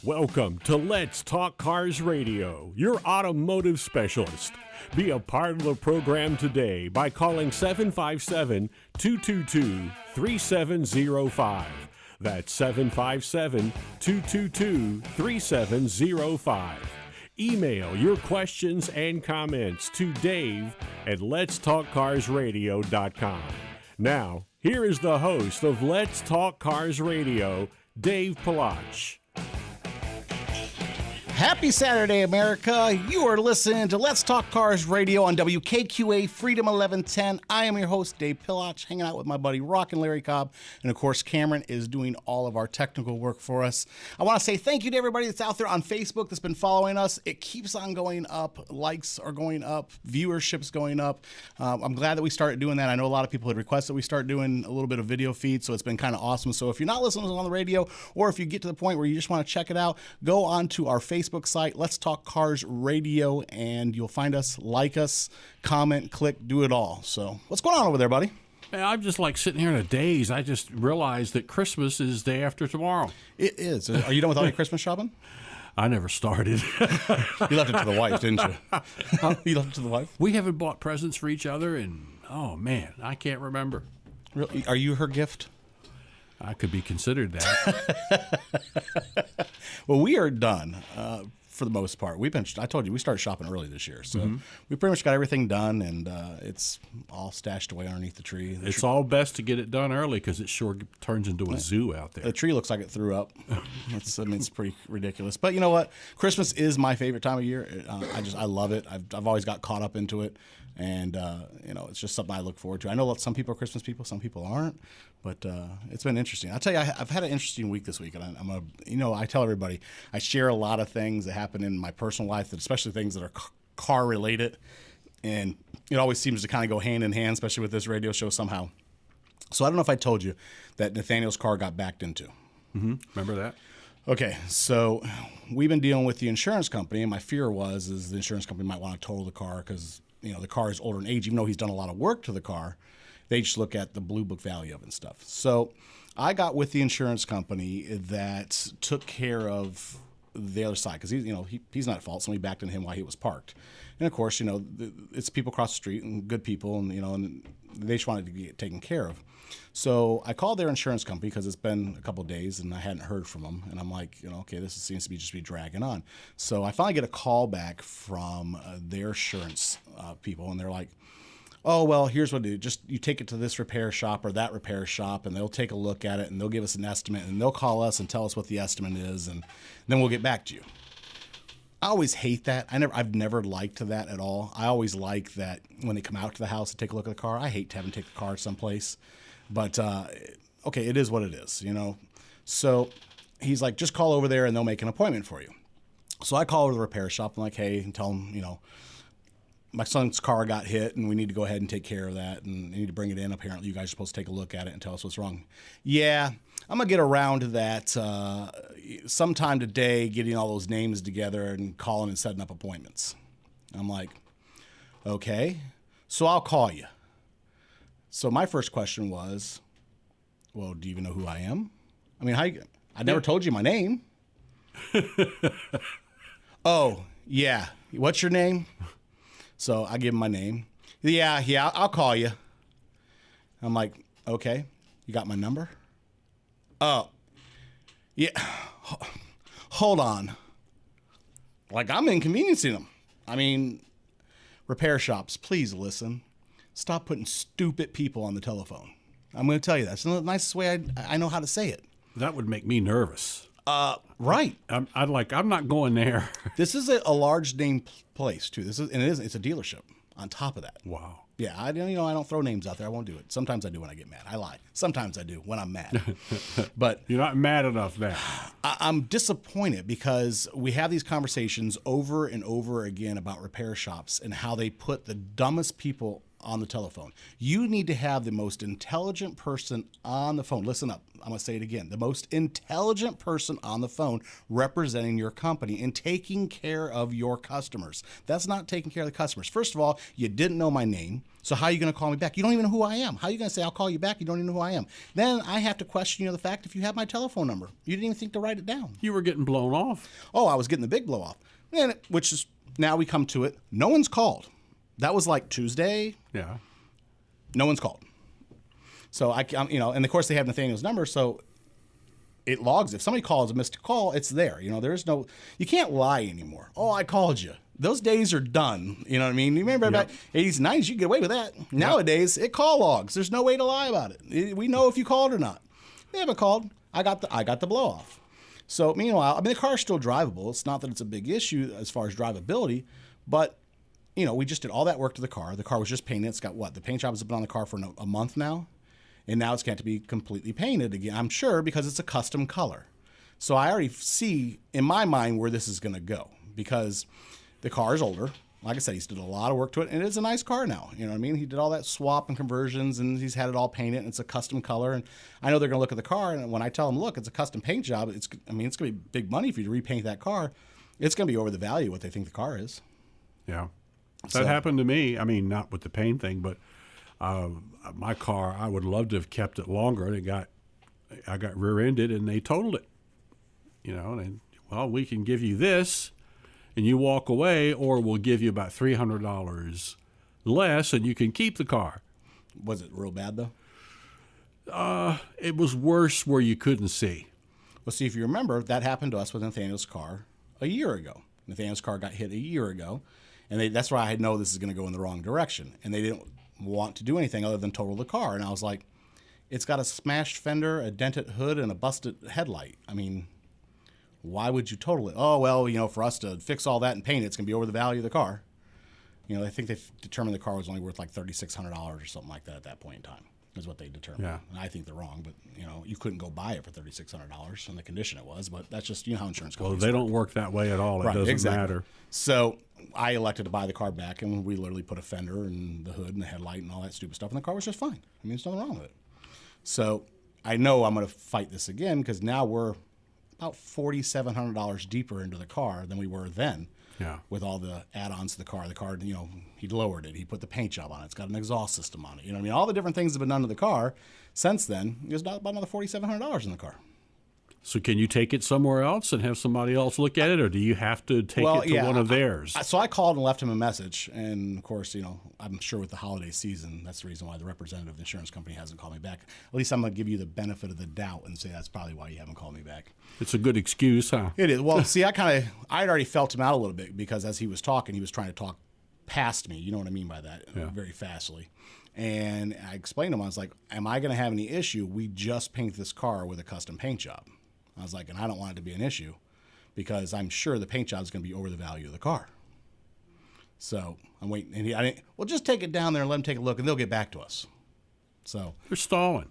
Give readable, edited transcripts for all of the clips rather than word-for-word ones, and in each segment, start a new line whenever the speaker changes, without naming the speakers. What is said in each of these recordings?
Welcome to Let's Talk Cars Radio, your automotive specialist. Be a part of the program today by calling 757-222-3705. That's 757-222-3705. Email your questions and comments to Dave at letstalkcarsradio.com. Now, here is the host of Let's Talk Cars Radio, Dave Palach.
Happy Saturday, America. You are listening to Let's Talk Cars Radio on WKQA Freedom 1110. I am your host, Dave Palach, hanging out with my buddy Rockin' Larry Cobb. And of course, Cameron is doing all of our technical work for us. I want to say thank you to everybody that's out there on Facebook that's been following us. It keeps on going up. Likes are going up. Viewership's going up. I'm glad that we started doing that. I know a lot of people had requested we start doing a little bit of video feed, so it's been kind of awesome. So if you're not listening on the radio, or if you get to the point where you just want to check it out, go on to our Facebook site, Let's Talk Cars Radio, and you'll find us, like us, comment, click, do it all. So what's going on over there, buddy?
Hey, I'm just like sitting here in a daze. I just realized that Christmas is day after tomorrow.
It is. Are you done with all your Christmas shopping?
I never started.
You left it to the wife, didn't you? You left it to the wife?
We haven't bought presents for each other, and oh man, I can't remember.
Really? Are you her gift?
I could be considered that.
Well, we are done for the most part. I told you, we started shopping early this year. So we pretty much got everything done, and it's all stashed away underneath the tree.
It's all best to get it done early because it sure turns into a zoo out there.
The tree looks like it threw up. It's pretty ridiculous. But you know what? Christmas is my favorite time of year. I love it. I've always got caught up into it. And, it's just something I look forward to. I know some people are Christmas people, some people aren't, but it's been interesting. I'll tell you, I've had an interesting week this week, and I tell everybody, I share a lot of things that happen in my personal life, especially things that are car related, and it always seems to kind of go hand in hand, especially with this radio show somehow. So I don't know if I told you that Nathaniel's car got backed into.
Mm-hmm. Remember that?
Okay, so we've been dealing with the insurance company, and my fear is the insurance company might want to total the car because the car is older in age. Even though he's done a lot of work to the car, they just look at the blue book value of it and stuff. So I got with the insurance company that took care of the other side because he's not at fault. Somebody backed into him while he was parked, and of course it's people across the street and good people, and and they just wanted to get taken care of. So I called their insurance company because it's been a couple of days and I hadn't heard from them. And I'm like, okay, this seems to be dragging on. So I finally get a call back from their insurance people, and they're like, oh, well, here's what you do. Just you take it to this repair shop or that repair shop, and they'll take a look at it, and they'll give us an estimate, and they'll call us and tell us what the estimate is, and then we'll get back to you. I always hate that. I've never liked that at all. I always like that when they come out to the house and take a look at the car. I hate having to take the car someplace. But, okay, it is what it is, So he's like, just call over there and they'll make an appointment for you. So I call over to the repair shop. I'm like, hey, and tell them, my son's car got hit and we need to go ahead and take care of that. And they need to bring it in. Apparently, you guys are supposed to take a look at it and tell us what's wrong. Yeah, I'm going to get around to that sometime today, getting all those names together and calling and setting up appointments. I'm like, okay, so I'll call you. So my first question was, well, do you even know who I am? I mean, I never told you my name. Oh, yeah. What's your name? So I give him my name. Yeah, I'll call you. I'm like, okay, you got my number? Oh, yeah. Hold on. Like, I'm inconveniencing them. I mean, repair shops, please listen. Stop putting stupid people on the telephone. I'm going to tell you that. It's the nicest way I know how to say it.
That would make me nervous.
Right.
I'm not going there.
This is a large name place too. It's a dealership on top of that.
Wow.
Yeah, I don't throw names out there. I won't do it. Sometimes I do when I get mad. I lie. Sometimes I do when I'm mad. But
you're not mad enough now.
I'm disappointed because we have these conversations over and over again about repair shops and how they put the dumbest people on the telephone. You need to have the most intelligent person on the phone. Listen up. I'm going to say it again. The most intelligent person on the phone representing your company and taking care of your customers. That's not taking care of the customers. First of all, you didn't know my name. So how are you going to call me back? You don't even know who I am. How are you going to say I'll call you back? You don't even know who I am. Then I have to question you the fact if you have my telephone number. You didn't even think to write it down.
You were getting blown off.
Oh, I was getting the big blow off. And which is, now we come to it. No one's called. That was like Tuesday.
Yeah.
No one's called. So and of course they have Nathaniel's number, so it logs. If somebody calls a missed call, it's there. You can't lie anymore. Oh, I called you. Those days are done. You know what I mean? You remember back 80s, 90s, you could get away with that. Nowadays, it call logs. There's no way to lie about it. We know if you called or not. They haven't called. I got the blow off. So meanwhile, the car's still drivable. It's not that it's a big issue as far as drivability, but we just did all that work to the car. The car was just painted. It's got the paint job has been on the car for a month now, and now it's got to be completely painted again. I'm sure because it's a custom color. So I already see in my mind where this is going to go because the car is older. Like I said, he's did a lot of work to it, and it is a nice car now. You know what I mean? He did all that swap and conversions, and he's had it all painted, and it's a custom color. And I know they're going to look at the car, and when I tell them, look, it's a custom paint job, it's going to be big money for you to repaint that car. It's going to be over the value of what they think the car is.
Yeah. That happened to me. I mean, not with the paint thing, but my car, I would love to have kept it longer. I got rear-ended, and they totaled it. And we can give you this, and you walk away, or we'll give you about $300 less, and you can keep the car.
Was it real bad, though?
It was worse where you couldn't see.
Well, see, if you remember, that happened to us with Nathaniel's car a year ago. Nathaniel's car got hit a year ago, and that's why I know this is going to go in the wrong direction. And they didn't want to do anything other than total the car. And I was like, it's got a smashed fender, a dented hood, and a busted headlight. I mean, why would you total it? Oh, well, for us to fix all that and paint it, it's going to be over the value of the car. I think they determined the car was only worth like $3,600 or something like that at that point in time, is what they determined.
Yeah.
And I think they're wrong, but, you couldn't go buy it for $3,600 in the condition it was, but that's just, how insurance companies
Well, they don't work that way at all. It doesn't matter.
So I elected to buy the car back, and we literally put a fender and the hood and the headlight and all that stupid stuff, and the car was just fine. There's nothing wrong with it. So I know I'm going to fight this again because now we're about $4,700 deeper into the car than we were then.
Yeah.
With all the add-ons to the car. The car, he lowered it. He put the paint job on it. It's got an exhaust system on it. All the different things that have been done to the car since then. There's about another $4,700 in the car.
So can you take it somewhere else and have somebody else look at it, or do you have to take it to one of theirs?
So I called and left him a message, and of course, I'm sure with the holiday season, that's the reason why the representative of the insurance company hasn't called me back. At least I'm going to give you the benefit of the doubt and say that's probably why you haven't called me back.
It's a good excuse, huh?
It is. Well, see, I'd already felt him out a little bit because as he was talking, he was trying to talk past me. You know what I mean by that?
Yeah.
Very fastly. And I explained to him, I was like, am I going to have any issue? We just painted this car with a custom paint job. I was like, and I don't want it to be an issue because I'm sure the paint job is going to be over the value of the car. So I'm waiting. And well, just take it down there and let them take a look, and they'll get back to us. So
they're stalling.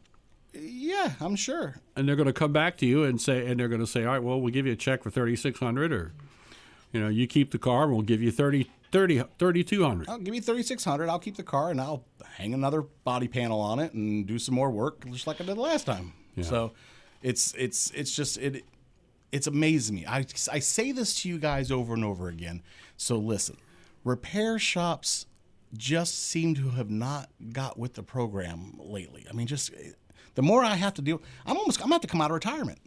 Yeah, I'm sure.
And they're going to come back to you and they're going to say, all right, well, we'll give you a check for $3,600, or you keep the car and we'll give you $3,200.
I'll give you $3,600. I'll keep the car and I'll hang another body panel on it and do some more work, just like I did the last time.
Yeah.
So it's amazing me. I say this to you guys over and over again. So listen, repair shops just seem to have not got with the program lately. The more I have to deal, I'm going to have to come out of retirement.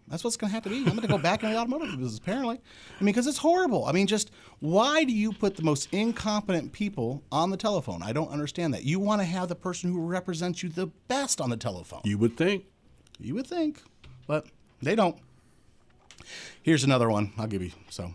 That's what's going to have to be. I'm going to go back in the automotive business, apparently. Because it's horrible. Just why do you put the most incompetent people on the telephone? I don't understand that. You want to have the person who represents you the best on the telephone.
You would think.
You would think, but they don't. Here's another one I'll give you. So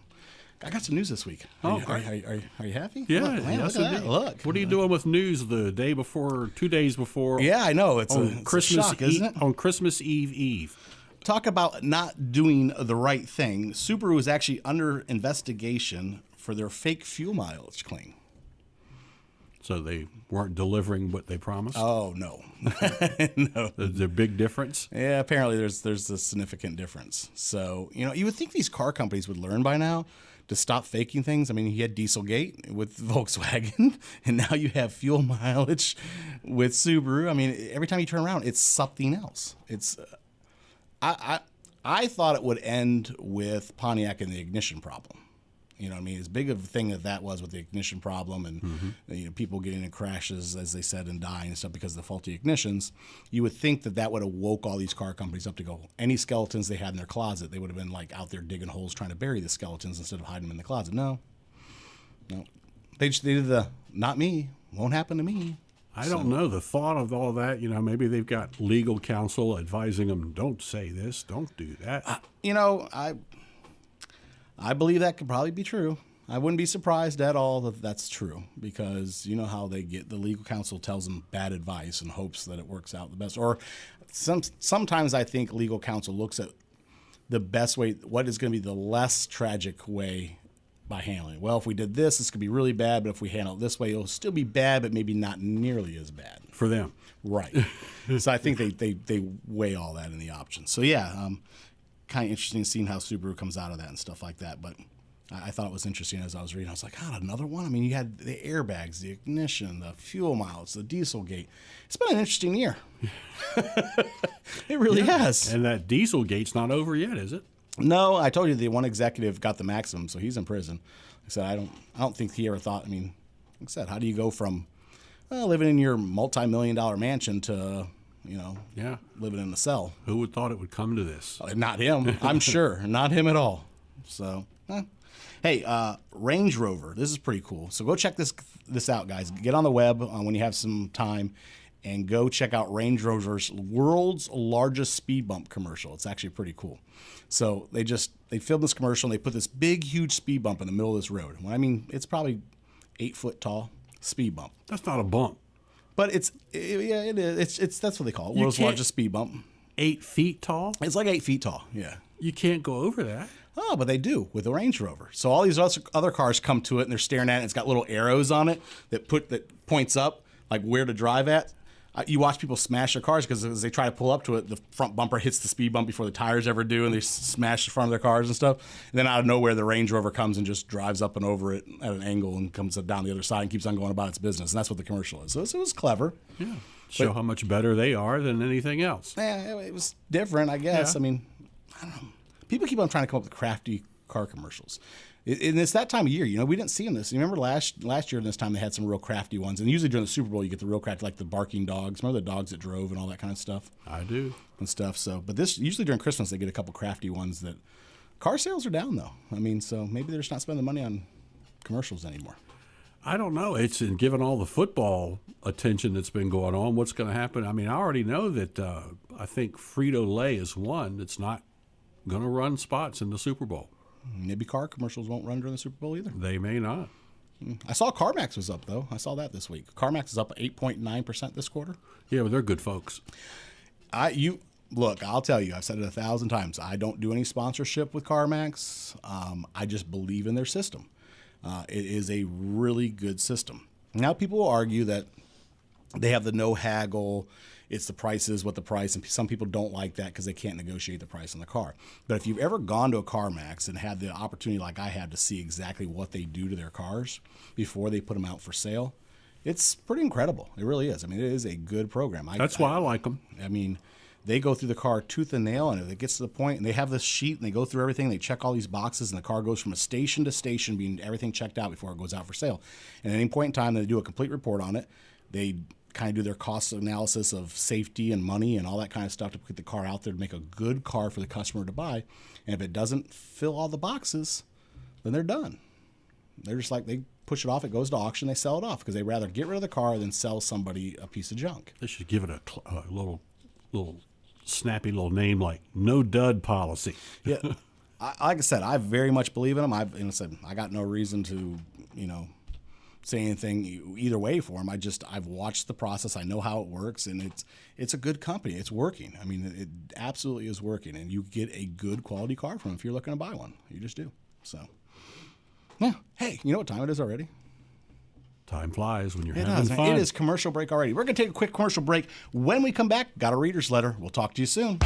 I got some news this week. Are you happy?
Yeah.
Look, man, look at that. Look.
What are you doing with news the day before, 2 days before?
Yeah, I know. It's
Christmas
a shock, isn't it?
On Christmas Eve.
Talk about not doing the right thing. Subaru is actually under investigation for their fake fuel mileage claim.
So they weren't delivering what they promised?
Oh, no. No.
Is there a big difference?
Yeah, apparently there's a significant difference. So, you would think these car companies would learn by now to stop faking things. I mean, he had Dieselgate with Volkswagen, and now you have fuel mileage with Subaru. I mean, every time you turn around, it's something else. It's I thought it would end with Pontiac and the ignition problem. You know what I mean? As big of a thing that was with the ignition problem and you know, people getting in crashes, as they said, and dying and stuff because of the faulty ignitions, you would think that would have woke all these car companies up to go, any skeletons they had in their closet, they would have been like out there digging holes trying to bury the skeletons instead of hiding them in the closet. No. They did the, not me, won't happen to me.
I don't know. The thought of all that, you know, maybe they've got legal counsel advising them, don't say this, don't do that.
You know, I believe that could probably be true. I wouldn't be surprised at all that that's true, because you know how they get, the legal counsel tells them bad advice and hopes that it works out the best. Or sometimes I think legal counsel looks at the best way, what is going to be the less tragic way by handling it. Well, if we did this could be really bad, but if we handle it this way, it'll still be bad, but maybe not nearly as bad.
For them.
Right. So I think they weigh all that in the options. So yeah, kind of interesting seeing how Subaru comes out of that and stuff like that. But I thought it was interesting as I was reading. I was like, God, another one? I mean, you had the airbags, the ignition, the fuel miles, the Dieselgate. It's been an interesting year. It really has.
And that Dieselgate's not over yet, is it?
No, I told you the one executive got the maximum, so he's in prison. I said, I don't think he ever thought, I mean, like I said, how do you go from living in your multi-million-dollar mansion to, you know, living in a cell?
Who would thought it would come to this?
Not him, I'm sure. Not him at all. So, hey, Range Rover, this is pretty cool. So go check this out, guys. Get on the web when you have some time and go check out Range Rover's world's largest speed bump commercial. It's actually pretty cool. So they filmed this commercial and they put this big, huge speed bump in the middle of this road. Well, I mean, it's probably 8 foot tall speed bump.
That's not a bump.
But it is. It's that's what they call it. World's largest speed bump.
8 feet tall?
It's like 8 feet tall. Yeah.
You can't go over that.
Oh, but they do with the Range Rover. So all these other cars come to it and they're staring at it. And it's got little arrows on it that points up, like where to drive at. You watch people smash their cars because as they try to pull up to it, the front bumper hits the speed bump before the tires ever do, and they smash the front of their cars and stuff. And then out of nowhere, the Range Rover comes and just drives up and over it at an angle and comes down the other side and keeps on going about its business. And that's what the commercial is. So it was clever.
Yeah. Show how much better they are than anything else.
Yeah, it was different, I guess.
Yeah.
I mean, I don't know. People keep on trying to come up with crafty car commercials. And it's that time of year, you know, we didn't see this. You remember last year this time they had some real crafty ones. And usually during the Super Bowl you get the real crafty, like the barking dogs. Remember the dogs that drove and all that kind of stuff?
I do.
And stuff. So, but usually during Christmas they get a couple crafty ones that car sales are down though. I mean, so maybe they're just not spending the money on commercials anymore.
I don't know. It's given all the football attention that's been going on, what's going to happen? I mean, I already know that I think Frito-Lay is one that's not going to run spots in the Super Bowl.
Maybe car commercials won't run during the Super Bowl either.
They may not.
I saw CarMax was up, though. I saw that this week. CarMax is up 8.9% this quarter.
Yeah, but they're good folks.
Look, I'll tell you, I've said it 1,000 times. I don't do any sponsorship with CarMax. I just believe in their system. It is a really good system. Now, people will argue that they have the no haggle. It's the price is what the price, and some people don't like that because they can't negotiate the price on the car. But if you've ever gone to a CarMax and had the opportunity like I had to see exactly what they do to their cars before they put them out for sale, it's pretty incredible. It really is. I mean, it is a good program.
That's why I like them.
I mean, they go through the car tooth and nail, and if it gets to the point, and they have this sheet, and they go through everything, they check all these boxes, and the car goes from a station to station, being everything checked out before it goes out for sale. And at any point in time, they do a complete report on it. They kind of do their cost analysis of safety and money and all that kind of stuff to put the car out there to make a good car for the customer to buy. And if it doesn't fill all the boxes, then they're done. They're just like, they push it off, it goes to auction, they sell it off because they'd rather get rid of the car than sell somebody a piece of junk.
They should give it a little snappy little name like no dud policy.
Yeah. Like I said, I very much believe in them. I got no reason to, say anything either way for them. I've watched the process. I know how it works, and it's a good company. It's working. I mean, it absolutely is working, and you get a good quality car from them if you're looking to buy one. You just do. So, yeah. Hey, you know what time it is already?
Time flies when you're having fun.
It is commercial break already. We're going to take a quick commercial break. When we come back, got a reader's letter. We'll talk to you soon.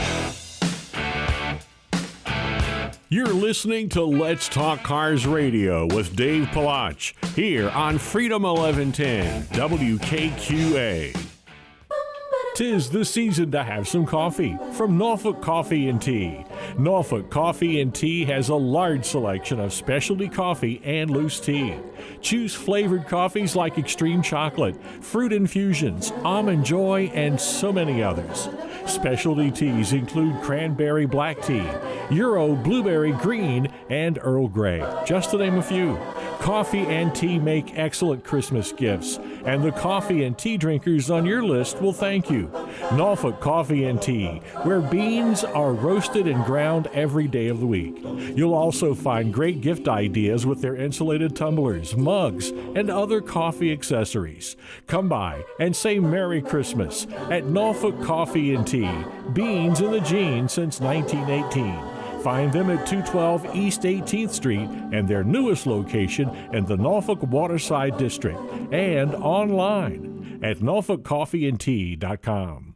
You're listening to Let's Talk Cars Radio with Dave Palach here on Freedom 1110 WKQA. 'Tis the season to have some coffee from Norfolk Coffee and Tea. Norfolk Coffee and Tea has a large selection of specialty coffee and loose tea. Choose flavored coffees like extreme chocolate, fruit infusions, almond joy, and so many others. Specialty teas include cranberry black tea, Euro blueberry green, and Earl Grey, just to name a few. Coffee and tea make excellent Christmas gifts, and the coffee and tea drinkers on your list will thank you. Norfolk Coffee and Tea, where beans are roasted and ground every day of the week. You'll also find great gift ideas with their insulated tumblers, mugs, and other coffee accessories. Come by and say Merry Christmas at Norfolk Coffee and Tea, beans in the gene since 1918. Find them at 212 East 18th Street and their newest location in the Norfolk Waterside District, and online at norfolkcoffeeandtea.com.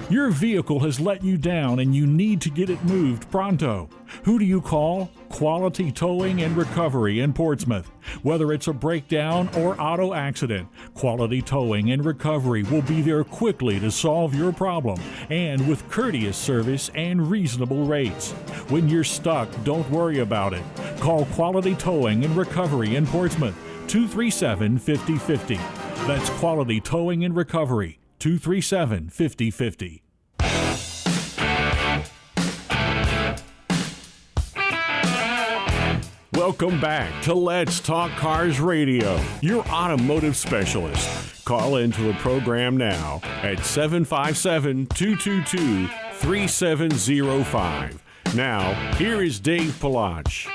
Your vehicle has let you down and you need to get it moved pronto. Who do you call? Quality Towing and Recovery in Portsmouth. Whether it's a breakdown or auto accident, Quality Towing and Recovery will be there quickly to solve your problem and with courteous service and reasonable rates. When you're stuck, don't worry about it. Call Quality Towing and Recovery in Portsmouth, 237-5050. That's Quality Towing and Recovery, 237-5050. Welcome back to Let's Talk Cars Radio, your automotive specialist. Call into the program now at 757-222-3705. Now, here is Dave Palach.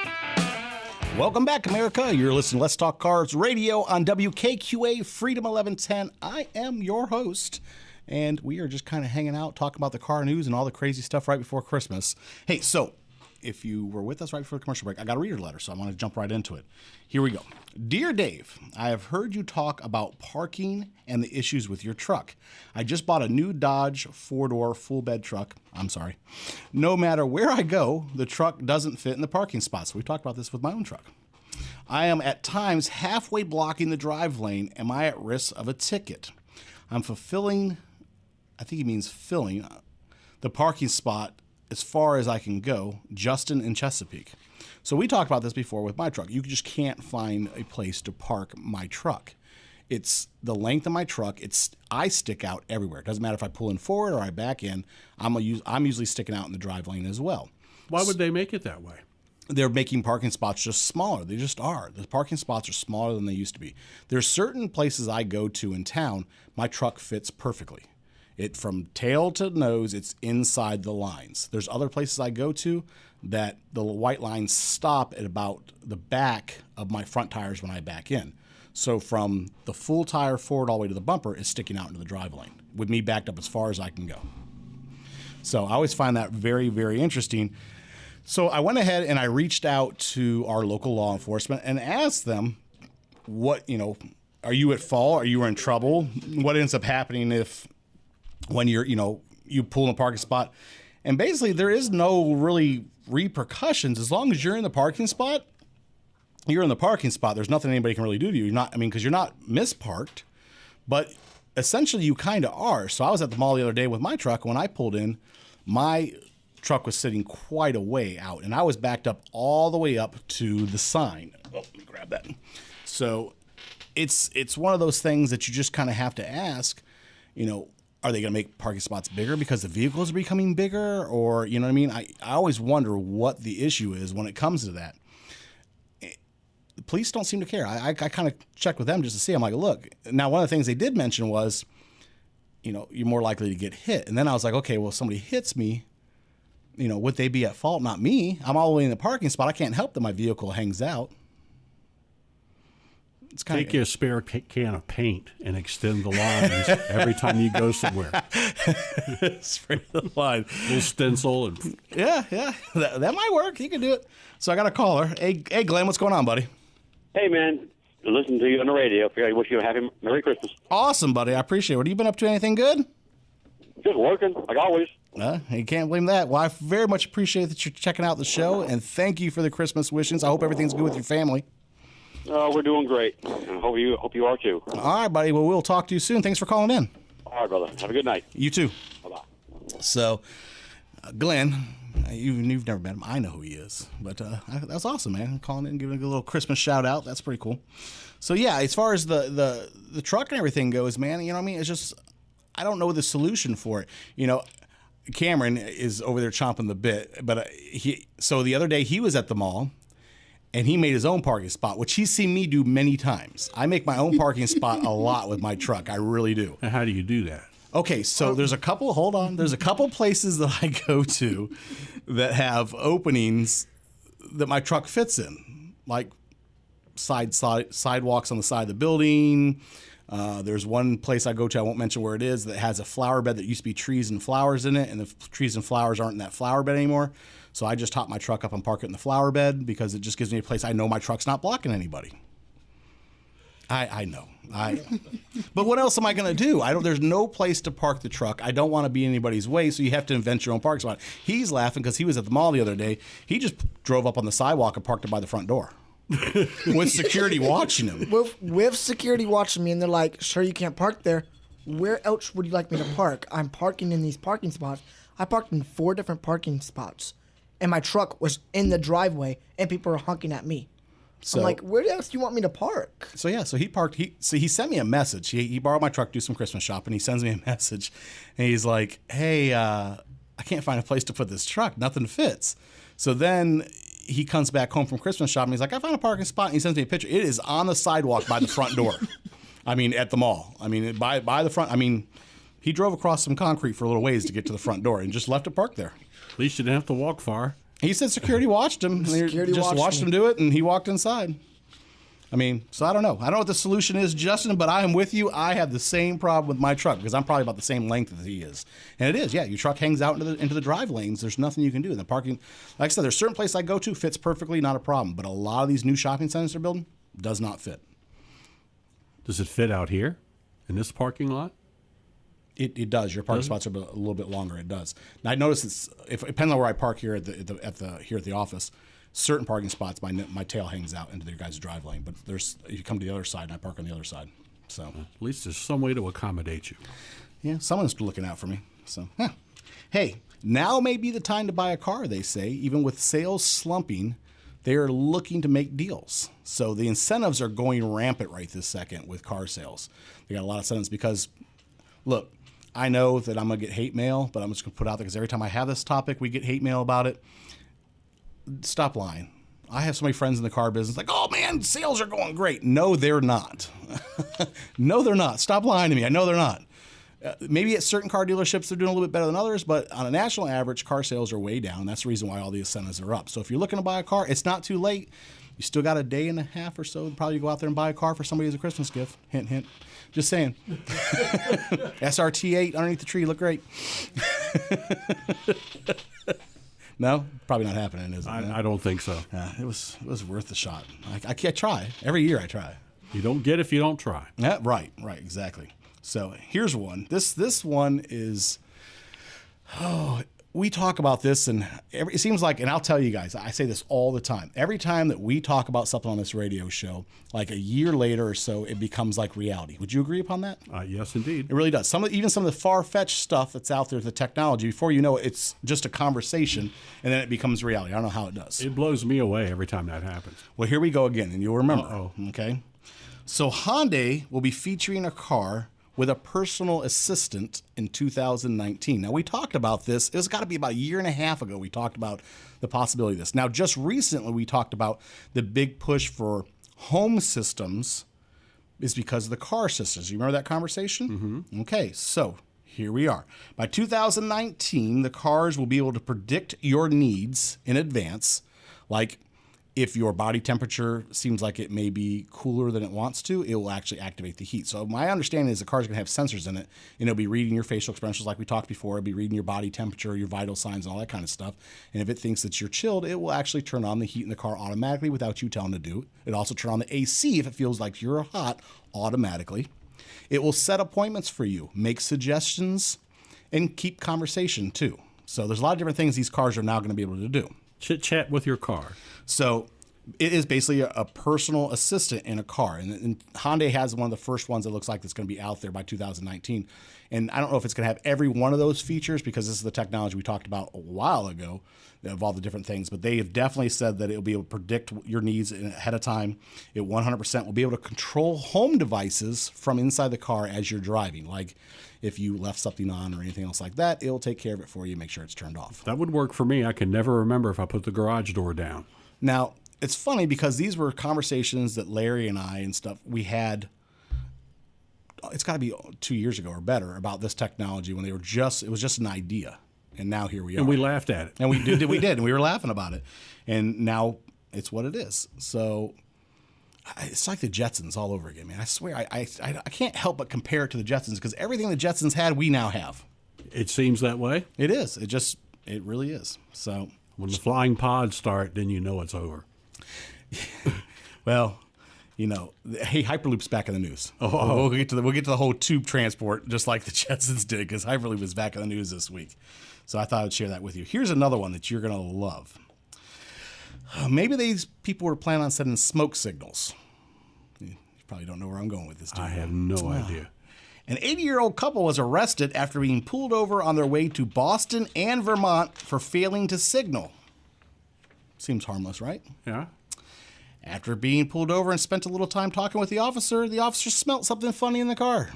Welcome back, America. You're listening to Let's Talk Cars Radio on WKQA Freedom 1110. I am your host, and we are just kind of hanging out, talking about the car news and all the crazy stuff right before Christmas. Hey, so if you were with us right before the commercial break, I got a reader letter, so I want to jump right into it. Here we go. Dear Dave, I have heard you talk about parking and the issues with your truck. I just bought a new Dodge 4-door full bed truck. No matter where I go, the truck doesn't fit in the parking spots. We've talked about this with my own truck. I am at times halfway blocking the drive lane. Am I at risk of a ticket? I'm filling the parking spot as far as I can go. Justin in Chesapeake. So we talked about this before with my truck. You just can't find a place to park my truck. It's the length of my truck. I stick out everywhere. It doesn't matter if I pull in forward or I back in. I'm usually sticking out in the drive lane as well.
Why would they make it that way?
They're making parking spots just smaller. They just are. The parking spots are smaller than they used to be. There's certain places I go to in town, my truck fits perfectly. It from tail to nose, it's inside the lines. There's other places I go to that the white lines stop at about the back of my front tires when I back in. So from the full tire forward all the way to the bumper is sticking out into the drive lane with me backed up as far as I can go. So I always find that very, very interesting. So I went ahead and I reached out to our local law enforcement and asked them, are you at fault? Are you in trouble? What ends up happening when you pull in a parking spot? And basically there is no really repercussions. As long as you're in the parking spot, you're in the parking spot. There's nothing anybody can really do to you. Because you're not misparked, but essentially you kind of are. So I was at the mall the other day with my truck. When I pulled in, my truck was sitting quite a way out, and I was backed up all the way up to the sign. Oh, let me grab that. So it's one of those things that you just kind of have to ask, are they going to make parking spots bigger because the vehicles are becoming bigger? Or, you know what I mean? I always wonder what the issue is when it comes to that. The police don't seem to care. I kind of checked with them just to see. I'm like, look, now one of the things they did mention was, you're more likely to get hit. And then I was like, okay, well, if somebody hits me, would they be at fault? Not me. I'm all the way in the parking spot. I can't help that my vehicle hangs out.
Take you a spare can of paint and extend the lines every time you go somewhere.
Spray the line.
A little stencil. And
Yeah. That might work. You can do it. So I got a caller. Hey, Glenn, what's going on, buddy?
Hey, man. Listen to you on the radio. I wish you a happy Merry Christmas.
Awesome, buddy. I appreciate it. What have you been up to? Anything good?
Just working, like always.
You can't blame that. Well, I very much appreciate that you're checking out the show, and thank you for the Christmas wishes. I hope everything's good with your family.
We're doing great. I hope you are too.
All right, buddy. Well, we'll talk to you soon. Thanks for calling in.
All right, brother. Have a good night.
You too.
Bye-bye.
So, Glenn, you've never met him. I know who he is. But that's awesome, man. Calling in, giving a little Christmas shout out. That's pretty cool. So, yeah, as far as the truck and everything goes, man, you know what I mean? It's just, I don't know the solution for it. You know, Cameron is over there chomping the bit. But so the other day he was at the mall. And he made his own parking spot, which he's seen me do many times. I make my own parking spot a lot with my truck. I really do.
And how do you do that?
Okay, so there's a couple places that I go to that have openings that my truck fits in, like sidewalks on the side of the building. There's one place I go to, I won't mention where it is, that has a flower bed that used to be trees and flowers in it, and the trees and flowers aren't in that flower bed anymore. So I just hop my truck up and park it in the flower bed because it just gives me a place I know my truck's not blocking anybody. I know. But what else am I going to do? There's no place to park the truck. I don't want to be in anybody's way, so you have to invent your own parking spot. He's laughing because he was at the mall the other day. He just drove up on the sidewalk and parked it by the front door. With security watching him.
With security watching me, and they're like, sure, you can't park there. Where else would you like me to park? I'm parking in these parking spots. I parked in 4 different parking spots. And my truck was in the driveway, and people were honking at me. So, I'm like, where else do you want me to park?
So, yeah, so he parked. He sent me a message. He borrowed my truck to do some Christmas shopping. He sends me a message, and he's like, hey, I can't find a place to put this truck. Nothing fits. So then he comes back home from Christmas shopping. He's like, I found a parking spot, and he sends me a picture. It is on the sidewalk by the front door. I mean, at the mall. I mean, by the front. I mean, he drove across some concrete for a little ways to get to the front door and just left it parked there.
At least you didn't have to walk far.
He said security watched him. Security just watched him do it, and he walked inside. I mean, so I don't know. I don't know what the solution is, Justin, but I am with you. I have the same problem with my truck because I'm probably about the same length as he is. And it is, yeah. Your truck hangs out into the drive lanes. There's nothing you can do. In the parking, like I said, there's certain places I go to, fits perfectly, not a problem. But a lot of these new shopping centers they're building does not fit.
Does it fit out here in this parking lot?
It does. Your parking spots are a little bit longer. It does. Now I notice it depends on where I park here at the office. Certain parking spots, my tail hangs out into your guys' drive lane. But if you come to the other side, and I park on the other side. So
at least there's some way to accommodate you.
Yeah, someone's looking out for me. So hey, now may be the time to buy a car. They say, even with sales slumping, they are looking to make deals. So the incentives are going rampant right this second with car sales. They got a lot of incentives because, look. I know that I'm going to get hate mail, but I'm just going to put it out there because every time I have this topic, we get hate mail about it. Stop lying. I have so many friends in the car business like, oh, man, sales are going great. No, they're not. No, they're not. Stop lying to me. I know they're not. Maybe at certain car dealerships, they're doing a little bit better than others, but on a national average, car sales are way down. That's the reason why all the incentives are up. So if you're looking to buy a car, it's not too late. You still got a day and a half or so to probably go out there and buy a car for somebody as a Christmas gift. Hint, hint. Just saying. SRT8 underneath the tree look great. No, probably not happening, is it?
I don't think so.
It was worth the shot. I try every year. I try.
You don't get if you don't try.
Yeah, right, exactly. So here's one. This one is. We talk about this, and it seems like, and I'll tell you guys, I say this all the time. Every time that we talk about something on this radio show, like a year later or so, it becomes like reality. Would you agree upon that?
Yes, indeed.
It really does. Even some of the far-fetched stuff that's out there, the technology, before you know it, it's just a conversation, and then it becomes reality. I don't know how it does.
It blows me away every time that happens.
Well, here we go again, and you'll remember.
Uh-oh.
Okay? So Hyundai will be featuring a car with a personal assistant in 2019. Now, we talked about this. It was got to be about a year and a half ago we talked about the possibility of this. Now, just recently we talked about the big push for home systems is because of the car systems. You remember that conversation? Mm-hmm. Okay, so here we are. By 2019, the cars will be able to predict your needs in advance, like if your body temperature seems like it may be cooler than it wants to, it will actually activate the heat. So my understanding is the car's going to have sensors in it, and it'll be reading your facial expressions like we talked before. It'll be reading your body temperature, your vital signs, and all that kind of stuff. And if it thinks that you're chilled, it will actually turn on the heat in the car automatically without you telling it to do it. It'll also turn on the AC if it feels like you're hot automatically. It will set appointments for you, make suggestions, and keep conversation too. So there's a lot of different things these cars are now going to be able to do.
Chit chat with your car.
So it is basically a personal assistant in a car. And Hyundai has one of the first ones that looks like it's going to be out there by 2019. And I don't know if it's going to have every one of those features because this is the technology we talked about a while ago of all the different things. But they have definitely said that it'll be able to predict your needs ahead of time. It 100% will be able to control home devices from inside the car as you're driving. Like if you left something on or anything else like that, it'll take care of it for you, make sure it's turned off.
That would work for me. I can never remember if I put the garage door down.
Now, it's funny because these were conversations that Larry and I and stuff we had. It's got to be 2 years ago or better about this technology when it was just an idea, and now here we are.
And we laughed at it.
And we did, and we were laughing about it, and now it's what it is. So it's like the Jetsons all over again, man. I swear, I can't help but compare it to the Jetsons because everything the Jetsons had, we now have.
It seems that way.
It is. It really is. So
when the flying pods start, then you know it's over.
Well, hey, Hyperloop's back in the news. We'll get to the whole tube transport just like the Jetsons did because Hyperloop is back in the news this week. So I thought I'd share that with you. Here's another one that you're going to love. Maybe these people were planning on sending smoke signals. You probably don't know where I'm going with this, do you?
I have no idea.
An 80-year-old couple was arrested after being pulled over on their way to Boston and Vermont for failing to signal. Seems harmless, right?
Yeah.
After being pulled over and spent a little time talking with the officer smelled something funny in the car.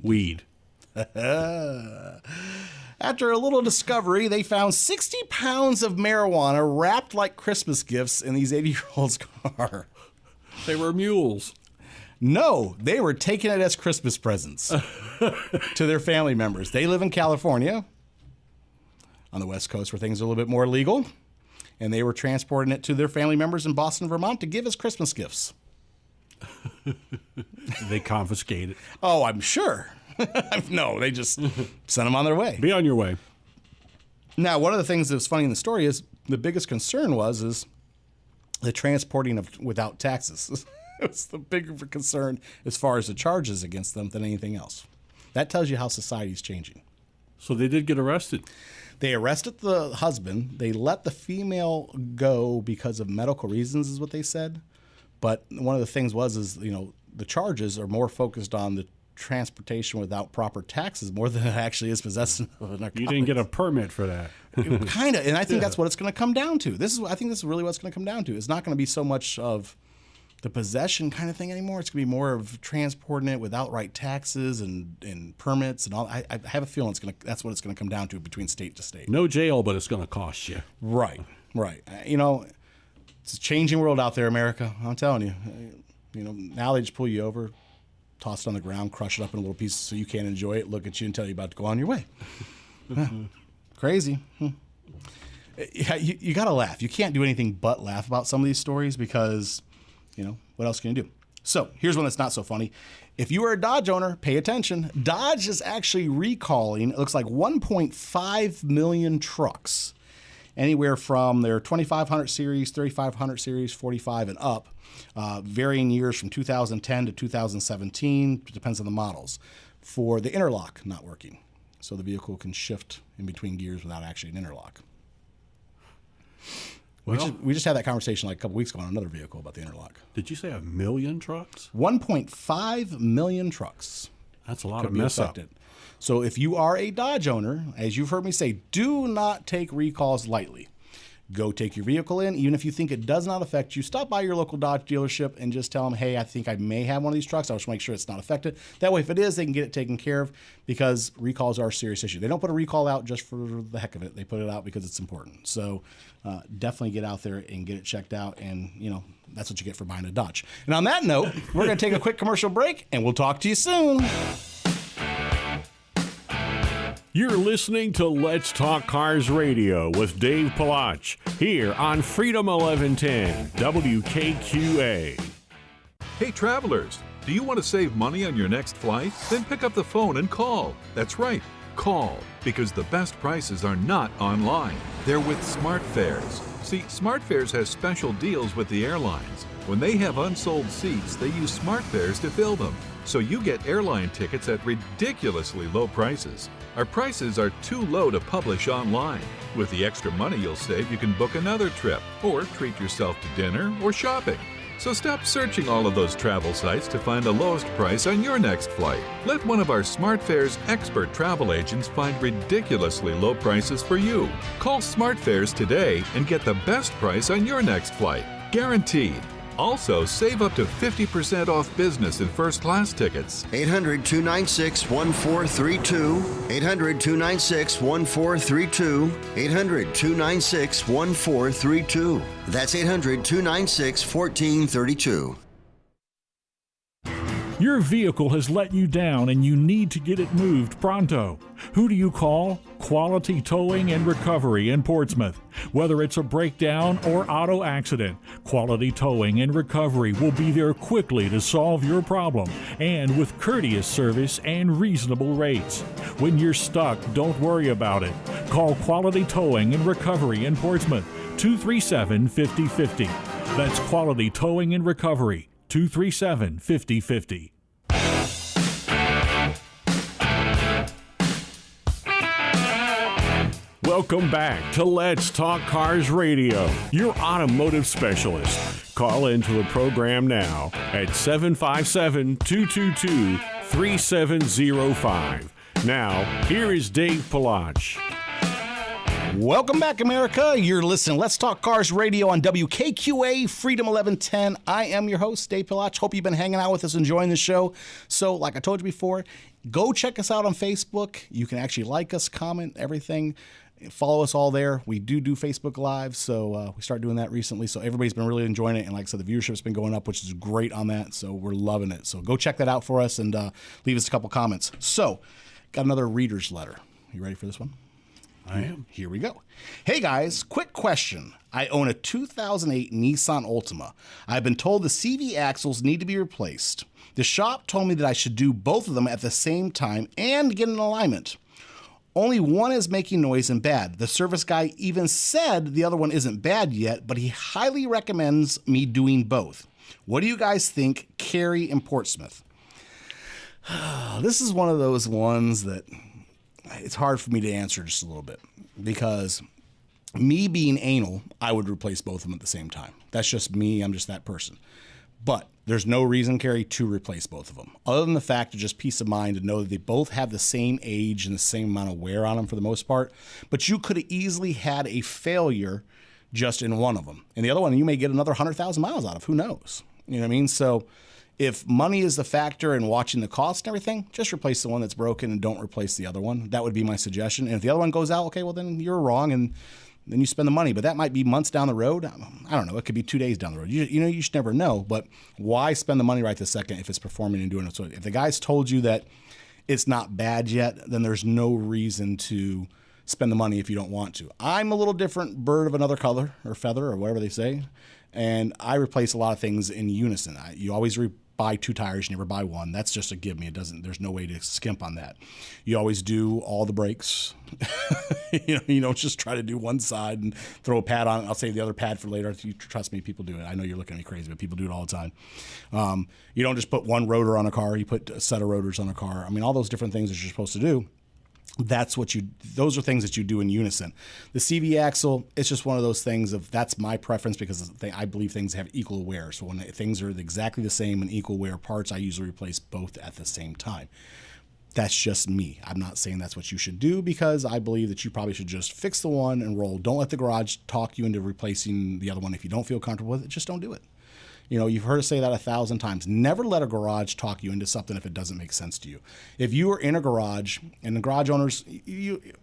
Weed.
After a little discovery, they found 60 pounds of marijuana wrapped like Christmas gifts in these 80-year-old's car.
They were mules.
No, they were taking it as Christmas presents to their family members. They live in California, on the West Coast where things are a little bit more legal. And they were transporting it to their family members in Boston, Vermont to give as Christmas gifts.
They confiscated.
Oh, I'm sure. No, they just sent them on their way.
Be on your way.
Now, one of the things that's funny in the story is the biggest concern is the transporting of without taxes. It's the bigger concern as far as the charges against them than anything else. That tells you how society's changing.
So they did get arrested.
They arrested the husband. They let the female go because of medical reasons, is what they said. But one of the things was the charges are more focused on the transportation without proper taxes more than it actually is possession of a narcotic.
You didn't get a permit for that.
Kind of, and I think that's what it's going to come down to. I think this is really what it's going to come down to. It's not going to be so much of the possession kind of thing anymore. It's going to be more of transporting it without right taxes and permits and all. I have a feeling that's what it's going to come down to between state to state.
No jail, but it's going to cost you.
Right. It's a changing world out there, America. I'm telling you. Now they just pull you over, toss it on the ground, crush it up in little pieces so you can't enjoy it, look at you and tell you about to go on your way. Crazy. You got to laugh. You can't do anything but laugh about some of these stories because what else can you do? So here's one that's not so funny. If you are a Dodge owner, pay attention. Dodge is actually recalling, it looks like 1.5 million trucks, anywhere from their 2500 series, 3500 series, 45 and up, varying years from 2010 to 2017, depends on the models, for the interlock not working. So the vehicle can shift in between gears without actually an interlock.
Well,
we just had that conversation like a couple weeks ago on another vehicle about the interlock.
Did you say 1 million trucks?
1.5 million trucks.
That's a lot of mess up.
So if you are a Dodge owner, as you've heard me say, do not take recalls lightly. Go take your vehicle in. Even if you think it does not affect you, stop by your local Dodge dealership and just tell them, hey, I think I may have one of these trucks. I'll just make sure it's not affected. That way, if it is, they can get it taken care of because recalls are a serious issue. They don't put a recall out just for the heck of it. They put it out because it's important. So definitely get out there and get it checked out. And, that's what you get for buying a Dodge. And on that note, we're going to take a quick commercial break and we'll talk to you soon.
You're listening to Let's Talk Cars Radio with Dave Palach here on Freedom 1110 WKQA.
Hey travelers, do you want to save money on your next flight? Then pick up the phone and call. That's right, call, because the best prices are not online. They're with SmartFares. See, SmartFares has special deals with the airlines. When they have unsold seats, they use SmartFares to fill them. So you get airline tickets at ridiculously low prices. Our prices are too low to publish online. With the extra money you'll save, you can book another trip or treat yourself to dinner or shopping. So stop searching all of those travel sites to find the lowest price on your next flight. Let one of our SmartFares expert travel agents find ridiculously low prices for you. Call SmartFares today and get the best price on your next flight. Guaranteed. Also, save up to 50% off business and first-class tickets.
800-296-1432. 800-296-1432. 800-296-1432. That's 800-296-1432.
Your vehicle has let you down and you need to get it moved pronto. Who do you call? Quality Towing and Recovery in Portsmouth. Whether it's a breakdown or auto accident, Quality Towing and Recovery will be there quickly to solve your problem and with courteous service and reasonable rates. When you're stuck, don't worry about it. Call Quality Towing and Recovery in Portsmouth, 237-5050. That's Quality Towing and Recovery, 237-5050.
Welcome back to Let's Talk Cars Radio, your automotive specialist. Call into the program now at 757-222-3705. Now, here is Dave Palach.
Welcome back, America. You're listening to Let's Talk Cars Radio on WKQA Freedom 1110. I am your host, Dave Palach. Hope you've been hanging out with us, enjoying the show. So, like I told you before, go check us out on Facebook. You can actually like us, comment, everything. Follow us all there. We do Facebook Live, so we started doing that recently. So everybody's been really enjoying it, and like I said, the viewership's been going up, which is great on that. So we're loving it. So go check that out for us and leave us a couple comments. So, got another reader's letter. You ready for this one?
I am.
Here we go. Hey guys, quick question. I own a 2008 Nissan Altima. I've been told the CV axles need to be replaced. The shop told me that I should do both of them at the same time and get an alignment. Only one is making noise and bad. The service guy even said the other one isn't bad yet, but he highly recommends me doing both. What do you guys think, Carrie in Portsmouth? This is one of those ones that it's hard for me to answer just a little bit because me being anal, I would replace both of them at the same time. That's just me. I'm just that person. But there's no reason, Carrie, to replace both of them, other than the fact of just peace of mind to know that they both have the same age and the same amount of wear on them for the most part. But you could have easily had a failure just in one of them. And the other one, you may get another 100,000 miles out of. Who knows? You know what I mean? So if money is the factor in watching the cost and everything, just replace the one that's broken and don't replace the other one. That would be my suggestion. And if the other one goes out, okay, well, then you're wrong. And then you spend the money, but that might be months down the road. I don't know. It could be 2 days down the road. You should never know, but why spend the money right this second if it's performing and doing it? So if the guy's told you that it's not bad yet, then there's no reason to spend the money if you don't want to. I'm a little different bird of another color or feather or whatever they say, and I replace a lot of things in unison. You always buy 2 tires, you never buy one. That's just a give me. There's no way to skimp on that. You always do all the brakes. You don't just try to do one side and throw a pad on it. I'll save the other pad for later. You trust me, people do it. I know you're looking at me crazy, but people do it all the time. You don't just put one rotor on a car. You put a set of rotors on a car. I mean, all those different things that you're supposed to do. Those are things that you do in unison. The CV axle, it's just one of those things that's my preference because I believe things have equal wear. So when things are exactly the same and equal wear parts, I usually replace both at the same time. That's just me. I'm not saying that's what you should do because I believe that you probably should just fix the one and roll. Don't let the garage talk you into replacing the other one. If you don't feel comfortable with it, just don't do it. You've heard us say that 1,000 times. Never let a garage talk you into something if it doesn't make sense to you. If you are in a garage, and the garage owners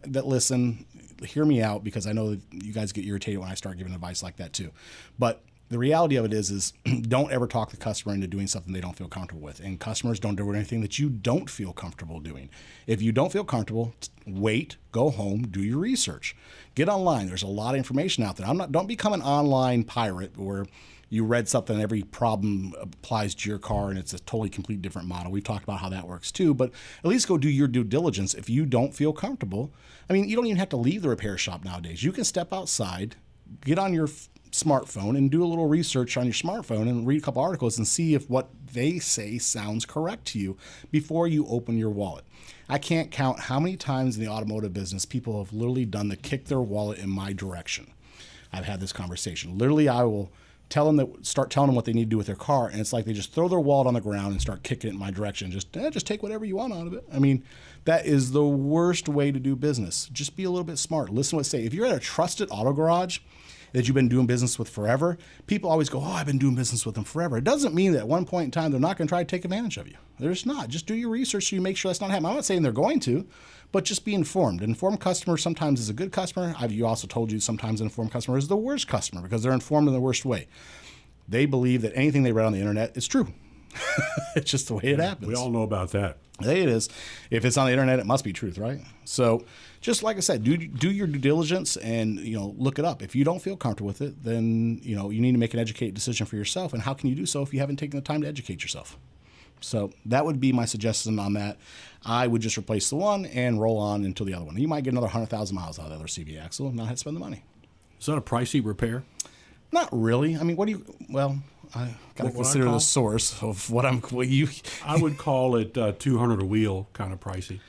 that listen, hear me out because I know that you guys get irritated when I start giving advice like that too. But the reality of it is don't ever talk the customer into doing something they don't feel comfortable with. And customers don't do anything that you don't feel comfortable doing. If you don't feel comfortable, wait, go home, do your research. Get online. There's a lot of information out there. Don't become an online pirate where you read something and every problem applies to your car and it's a totally complete different model. We've talked about how that works too, but at least go do your due diligence. If you don't feel comfortable, I mean, you don't even have to leave the repair shop nowadays. You can step outside, get on your smartphone and do a little research on your smartphone and read a couple articles and see if what they say sounds correct to you before you open your wallet. I can't count how many times in the automotive business people have literally done the kick their wallet in my direction. I've had this conversation. Literally, I will start telling them what they need to do with their car, and it's like they just throw their wallet on the ground and start kicking it in my direction. Just take whatever you want out of it. I mean, that is the worst way to do business. Just be a little bit smart. Listen to what they say. If you're at a trusted auto garage that you've been doing business with forever, people always go, oh, I've been doing business with them forever. It doesn't mean that at one point in time they're not going to try to take advantage of you. They're just not. Just do your research so you make sure that's not happening. I'm not saying they're going to, but just be informed. An informed customer sometimes is a good customer. You also told you sometimes an informed customer is the worst customer because they're informed in the worst way. They believe that anything they read on the internet is true. It's just the way it happens.
We all know about that.
It is. If it's on the internet, it must be truth, right? So just like I said, do your due diligence and, look it up. If you don't feel comfortable with it, then, you need to make an educated decision for yourself. And how can you do so if you haven't taken the time to educate yourself? So that would be my suggestion on that. I would just replace the one and roll on until the other one. You might get another 100,000 miles out of the other CV axle and not have to spend the money.
Is that a pricey repair?
Not really. I mean, I got to consider the source of what you.
I would call it 200 a wheel, kind of pricey.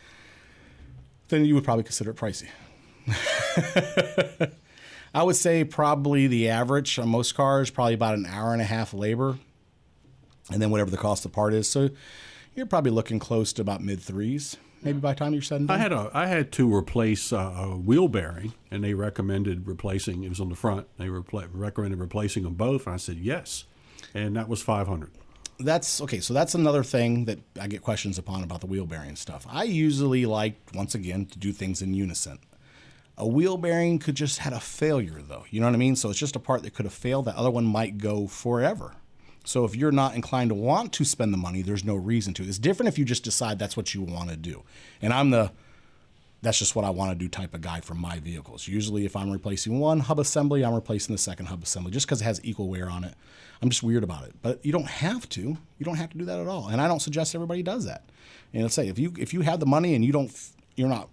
Then you would probably consider it pricey. I would say probably the average on most cars, probably about an hour and a half labor, and then whatever the cost of the part is. So you're probably looking close to about mid-threes, maybe by the time you're said and done.
I had to replace a wheel bearing, and they recommended replacing. It was on the front. They recommended replacing them both, and I said yes, and that was $500.
That's okay. So that's another thing that I get questions upon about the wheel bearing stuff. I usually like, once again, to do things in unison. A wheel bearing could just had a failure, though. You know what I mean? So it's just a part that could have failed. That other one might go forever. So if you're not inclined to want to spend the money, there's no reason to. It's different if you just decide that's what you want to do. And that's just what I want to do type of guy for my vehicles. Usually if I'm replacing one hub assembly, I'm replacing the second hub assembly just because it has equal wear on it. I'm just weird about it. But you don't have to. You don't have to do that at all. And I don't suggest everybody does that. And let's say if you have the money and you're not,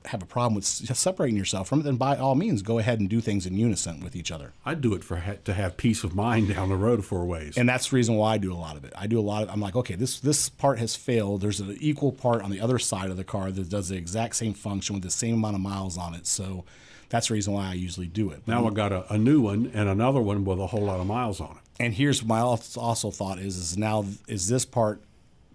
have a problem with separating yourself from it, then by all means, go ahead and do things in unison with each other.
I do it to have peace of mind down the road for ways.
And that's the reason why I do a lot of it. I'm like, okay, this part has failed. There's an equal part on the other side of the car that does the exact same function with the same amount of miles on it. So that's the reason why I usually do it.
Now I've got a new one and another one with a whole lot of miles on it.
And here's my also thought is this part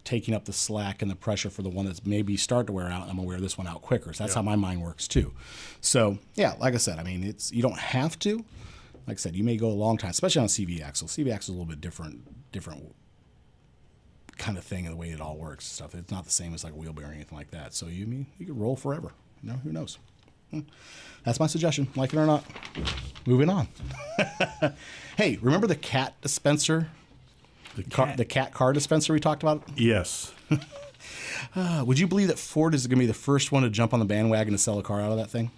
taking up the slack and the pressure for the one that's maybe start to wear out, and I'm gonna wear this one out quicker. So that's how my mind works too. So yeah, like I said, I mean, you don't have to. Like I said, you may go a long time, especially on a CV axle. CV axle is a little bit different kind of thing in the way it all works and stuff. It's not the same as like a wheel bearing or anything like that. So you could roll forever. Who knows? That's my suggestion, like it or not. Moving on. Hey, remember the cat dispenser? The cat car dispenser we talked about?
Yes.
Would you believe that Ford is going to be the first one to jump on the bandwagon to sell a car out of that thing?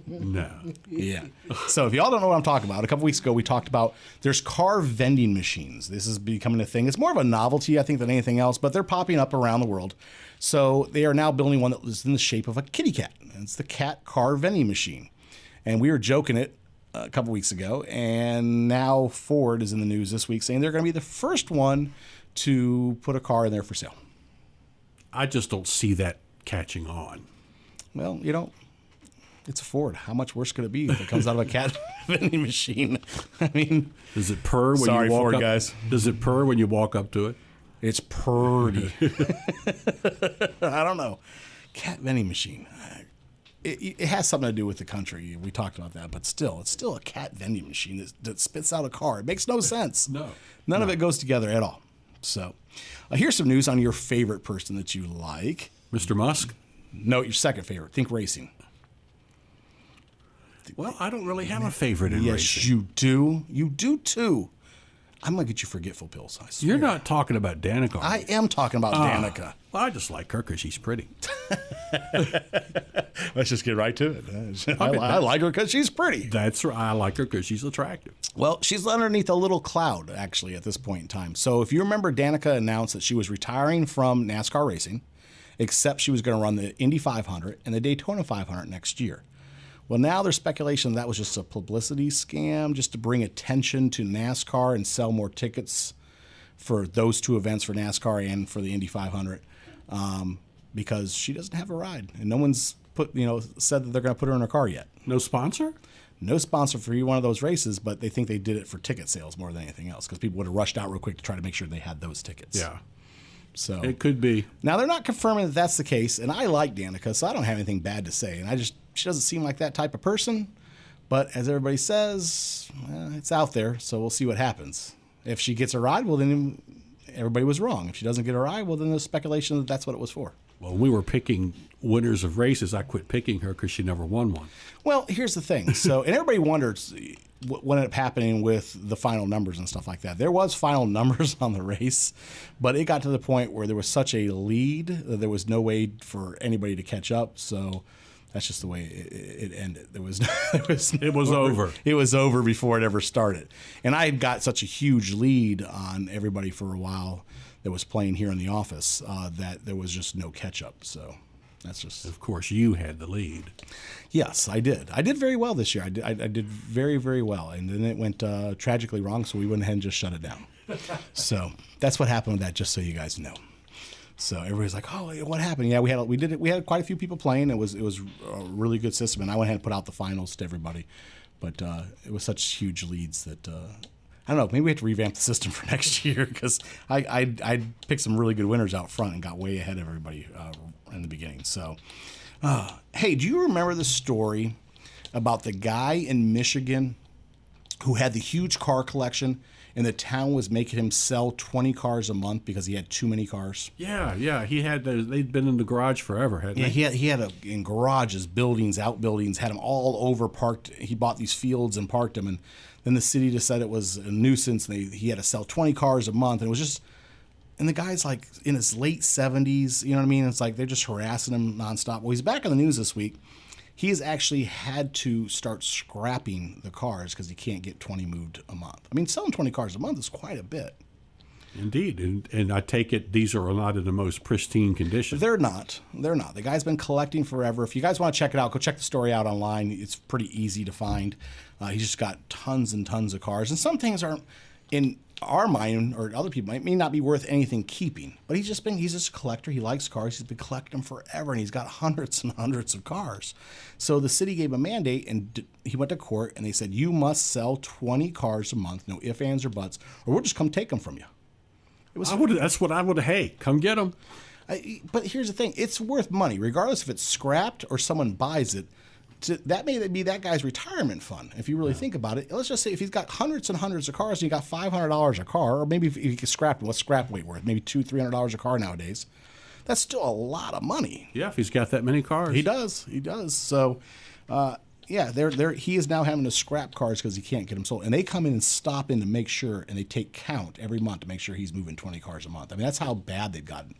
No.
Yeah. So if y'all don't know what I'm talking about, a couple weeks ago we talked about there's car vending machines. This is becoming a thing. It's more of a novelty, I think, than anything else, but they're popping up around the world. So they are now building one that is in the shape of a kitty cat. And it's the cat car vending machine. And we were joking it a couple weeks ago, and now Ford is in the news this week saying they're going to be the first one to put a car in there for sale.
I just don't see that catching on.
Well, it's a Ford. How much worse could it be if it comes out of a cat vending machine? I mean,
does it purr when you walk
Ford
up?
Guys.
Does it purr when you walk up to it?
It's purdy. I don't know. Cat vending machine. It has something to do with the country. We talked about that, but still, it's still a cat vending machine that spits out a car. It makes no sense. None of it goes together at all. So, here's some news on your favorite person that you like.
Mr. Musk?
No, your second favorite. Think racing.
Well, I don't really have a favorite in racing.
Yes, you do. You do too. I'm going to get you forgetful pills. I swear.
You're not talking about Danica.
I am talking about Danica.
Well, I just like her because she's pretty.
Let's just get right to it. I like her because she's pretty.
That's right. I like her because she's attractive.
Well, she's underneath a little cloud, actually, at this point in time. So if you remember, Danica announced that she was retiring from NASCAR racing, except she was going to run the Indy 500 and the Daytona 500 next year. Well, now there's speculation that was just a publicity scam just to bring attention to NASCAR and sell more tickets for those two events, for NASCAR and for the Indy 500, because she doesn't have a ride. And no one's said that they're going to put her in her car yet.
No sponsor?
No sponsor for either one of those races, but they think they did it for ticket sales more than anything else because people would have rushed out real quick to try to make sure they had those tickets.
Yeah.
So
It could be.
now they're not confirming that that's the case, and I like Danica, so I don't have anything bad to say. And she doesn't seem like that type of person. But as everybody says, it's out there, so we'll see what happens. If she gets a ride, well, then everybody was wrong. If she doesn't get a ride, well, then there's speculation that that's what it was for.
Well, when we were picking winners of races, I quit picking her because she never won one.
Well, here's the thing. So, and everybody wonders what ended up happening with the final numbers and stuff like that. There was final numbers on the race, but it got to the point where there was such a lead that there was no way for anybody to catch up. So that's just the way it ended. It was
over.
It was over before it ever started. And I had got such a huge lead on everybody for a while that was playing here in the office that there was just no catch up. So that's just.
Of course, you had the lead.
Yes, I did. I did very well this year. I did very, very well. And then it went tragically wrong, so we went ahead and just shut it down. So that's what happened with that, just so you guys know. So everybody's like, "Oh, what happened?" Yeah, we had quite a few people playing. It was a really good system, and I went ahead and put out the finals to everybody. But it was such huge leads that I don't know. Maybe we have to revamp the system for next year because I picked some really good winners out front and got way ahead of everybody in the beginning. So, hey, do you remember the story about the guy in Michigan who had the huge car collection and the town was making him sell 20 cars a month because he had too many cars?
Yeah. He had those. They'd been in the garage forever, hadn't they?
Yeah, he had in garages, buildings, outbuildings, had them all over parked. He bought these fields and parked them, and then the city just said it was a nuisance. And he had to sell 20 cars a month, and it was just. And the guy's like in his late 70s, you know what I mean? It's like they're just harassing him nonstop. Well, he's back in the news this week. He has actually had to start scrapping the cars because he can't get 20 moved a month. I mean, selling 20 cars a month is quite a bit.
Indeed. And I take it these are not in the most pristine condition.
They're not. The guy's been collecting forever. If you guys want to check it out, go check the story out online. It's pretty easy to find. He's just got tons and tons of cars. And some things aren't, in our mind or other people, may not be worth anything keeping. But he's just a collector. He likes cars. He's been collecting them forever, and he's got hundreds and hundreds of cars. So the city gave him a mandate, and he went to court, and they said, you must sell 20 cars a month, no ifs, ands, or buts, or we'll just come take them from you.
That's what I would. Hey, come get them.
But here's the thing: it's worth money, regardless if it's scrapped or someone buys it. That may be that guy's retirement fund. If you really think about it, let's just say if he's got hundreds and hundreds of cars and you got $500 a car, or maybe if he gets scrapped, what's scrap weight worth? Maybe $200-300 a car nowadays. That's still a lot of money.
Yeah, if he's got that many cars,
he does. So. He is now having to scrap cars because he can't get them sold. And they come in and stop in to make sure, and they take count every month to make sure he's moving 20 cars a month. I mean, that's how bad they've gotten.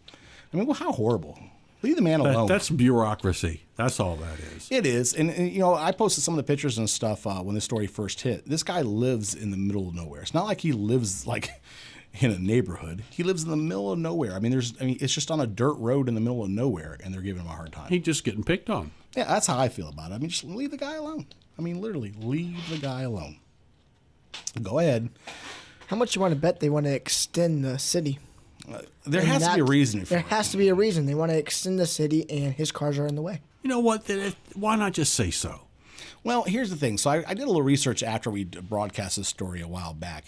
I mean, well, how horrible. Leave the man alone.
That's bureaucracy. That's all that is.
It is. And I posted some of the pictures and stuff when this story first hit. This guy lives in the middle of nowhere. It's not like he lives in a neighborhood. He lives in the middle of nowhere. I mean, it's just on a dirt road in the middle of nowhere, and they're giving him a hard time.
He's just getting picked on.
Yeah, that's how I feel about it. I mean, just leave the guy alone. I mean, literally, leave the guy alone. Go ahead.
How much you want to bet they want to extend the city?
There has to be a reason for it.
There has to be a reason. They want to extend the city, and his cars are in the way.
You know what? Why not just say so?
Well, here's the thing. So I did a little research after we broadcast this story a while back.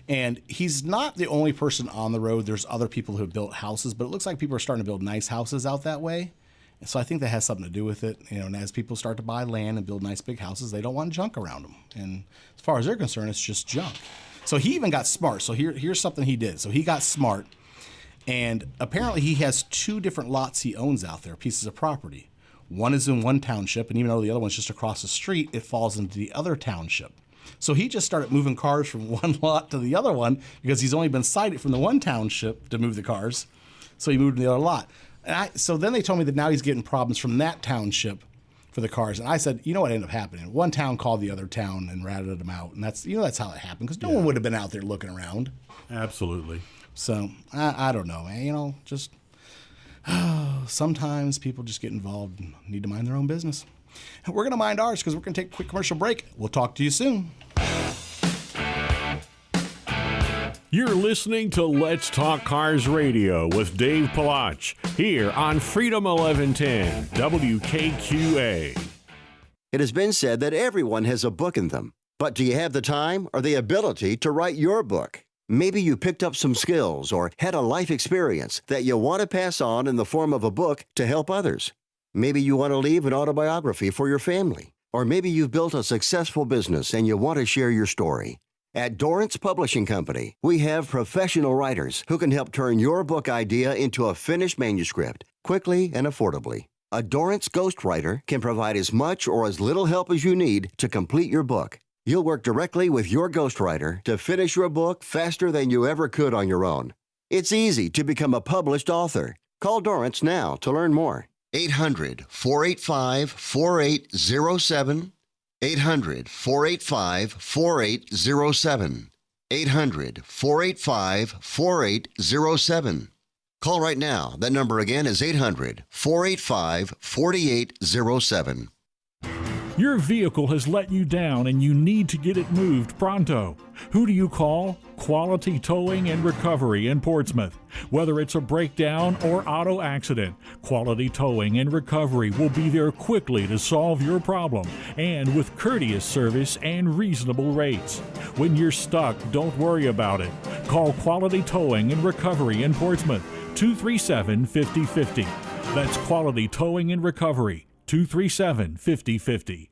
And he's not the only person on the road. There's other people who have built houses, but it looks like people are starting to build nice houses out that way. And so I think that has something to do with it. And as people start to buy land and build nice big houses, they don't want junk around them. And as far as they're concerned, it's just junk. So he even got smart. So here's something he did. So he got smart. And apparently he has 2 different lots he owns out there, pieces of property. One is in one township, and even though the other one's just across the street, it falls into the other township. So he just started moving cars from one lot to the other one because he's only been cited from the one township to move the cars. So he moved to the other lot. So then they told me that now he's getting problems from that township for the cars. And I said, you know what ended up happening? One town called the other town and ratted them out. And that's how it happened because no one would have been out there looking around.
Absolutely.
So I don't know, man. Sometimes people just get involved and need to mind their own business. We're going to mind ours because we're going to take a quick commercial break. We'll talk to you soon.
You're listening to Let's Talk Cars Radio with Dave Palach here on Freedom 1110 WKQA.
It has been said that everyone has a book in them. But do you have the time or the ability to write your book? Maybe you picked up some skills or had a life experience that you want to pass on in the form of a book to help others. Maybe you want to leave an autobiography for your family. Or maybe you've built a successful business and you want to share your story. At Dorrance Publishing Company, we have professional writers who can help turn your book idea into a finished manuscript quickly and affordably. A Dorrance ghostwriter can provide as much or as little help as you need to complete your book. You'll work directly with your ghostwriter to finish your book faster than you ever could on your own. It's easy to become a published author. Call Dorrance now to learn more. 800-485-4807. 800-485-4807. 800-485-4807. Call right now. That number again is 800-485-4807.
Your vehicle has let you down and you need to get it moved pronto. Who do you call? Quality Towing and Recovery in Portsmouth. Whether it's a breakdown or auto accident, Quality Towing and Recovery will be there quickly to solve your problem and with courteous service and reasonable rates. When you're stuck, don't worry about it. Call Quality Towing and Recovery in Portsmouth, 237-5050. That's Quality Towing and Recovery, 237-5050.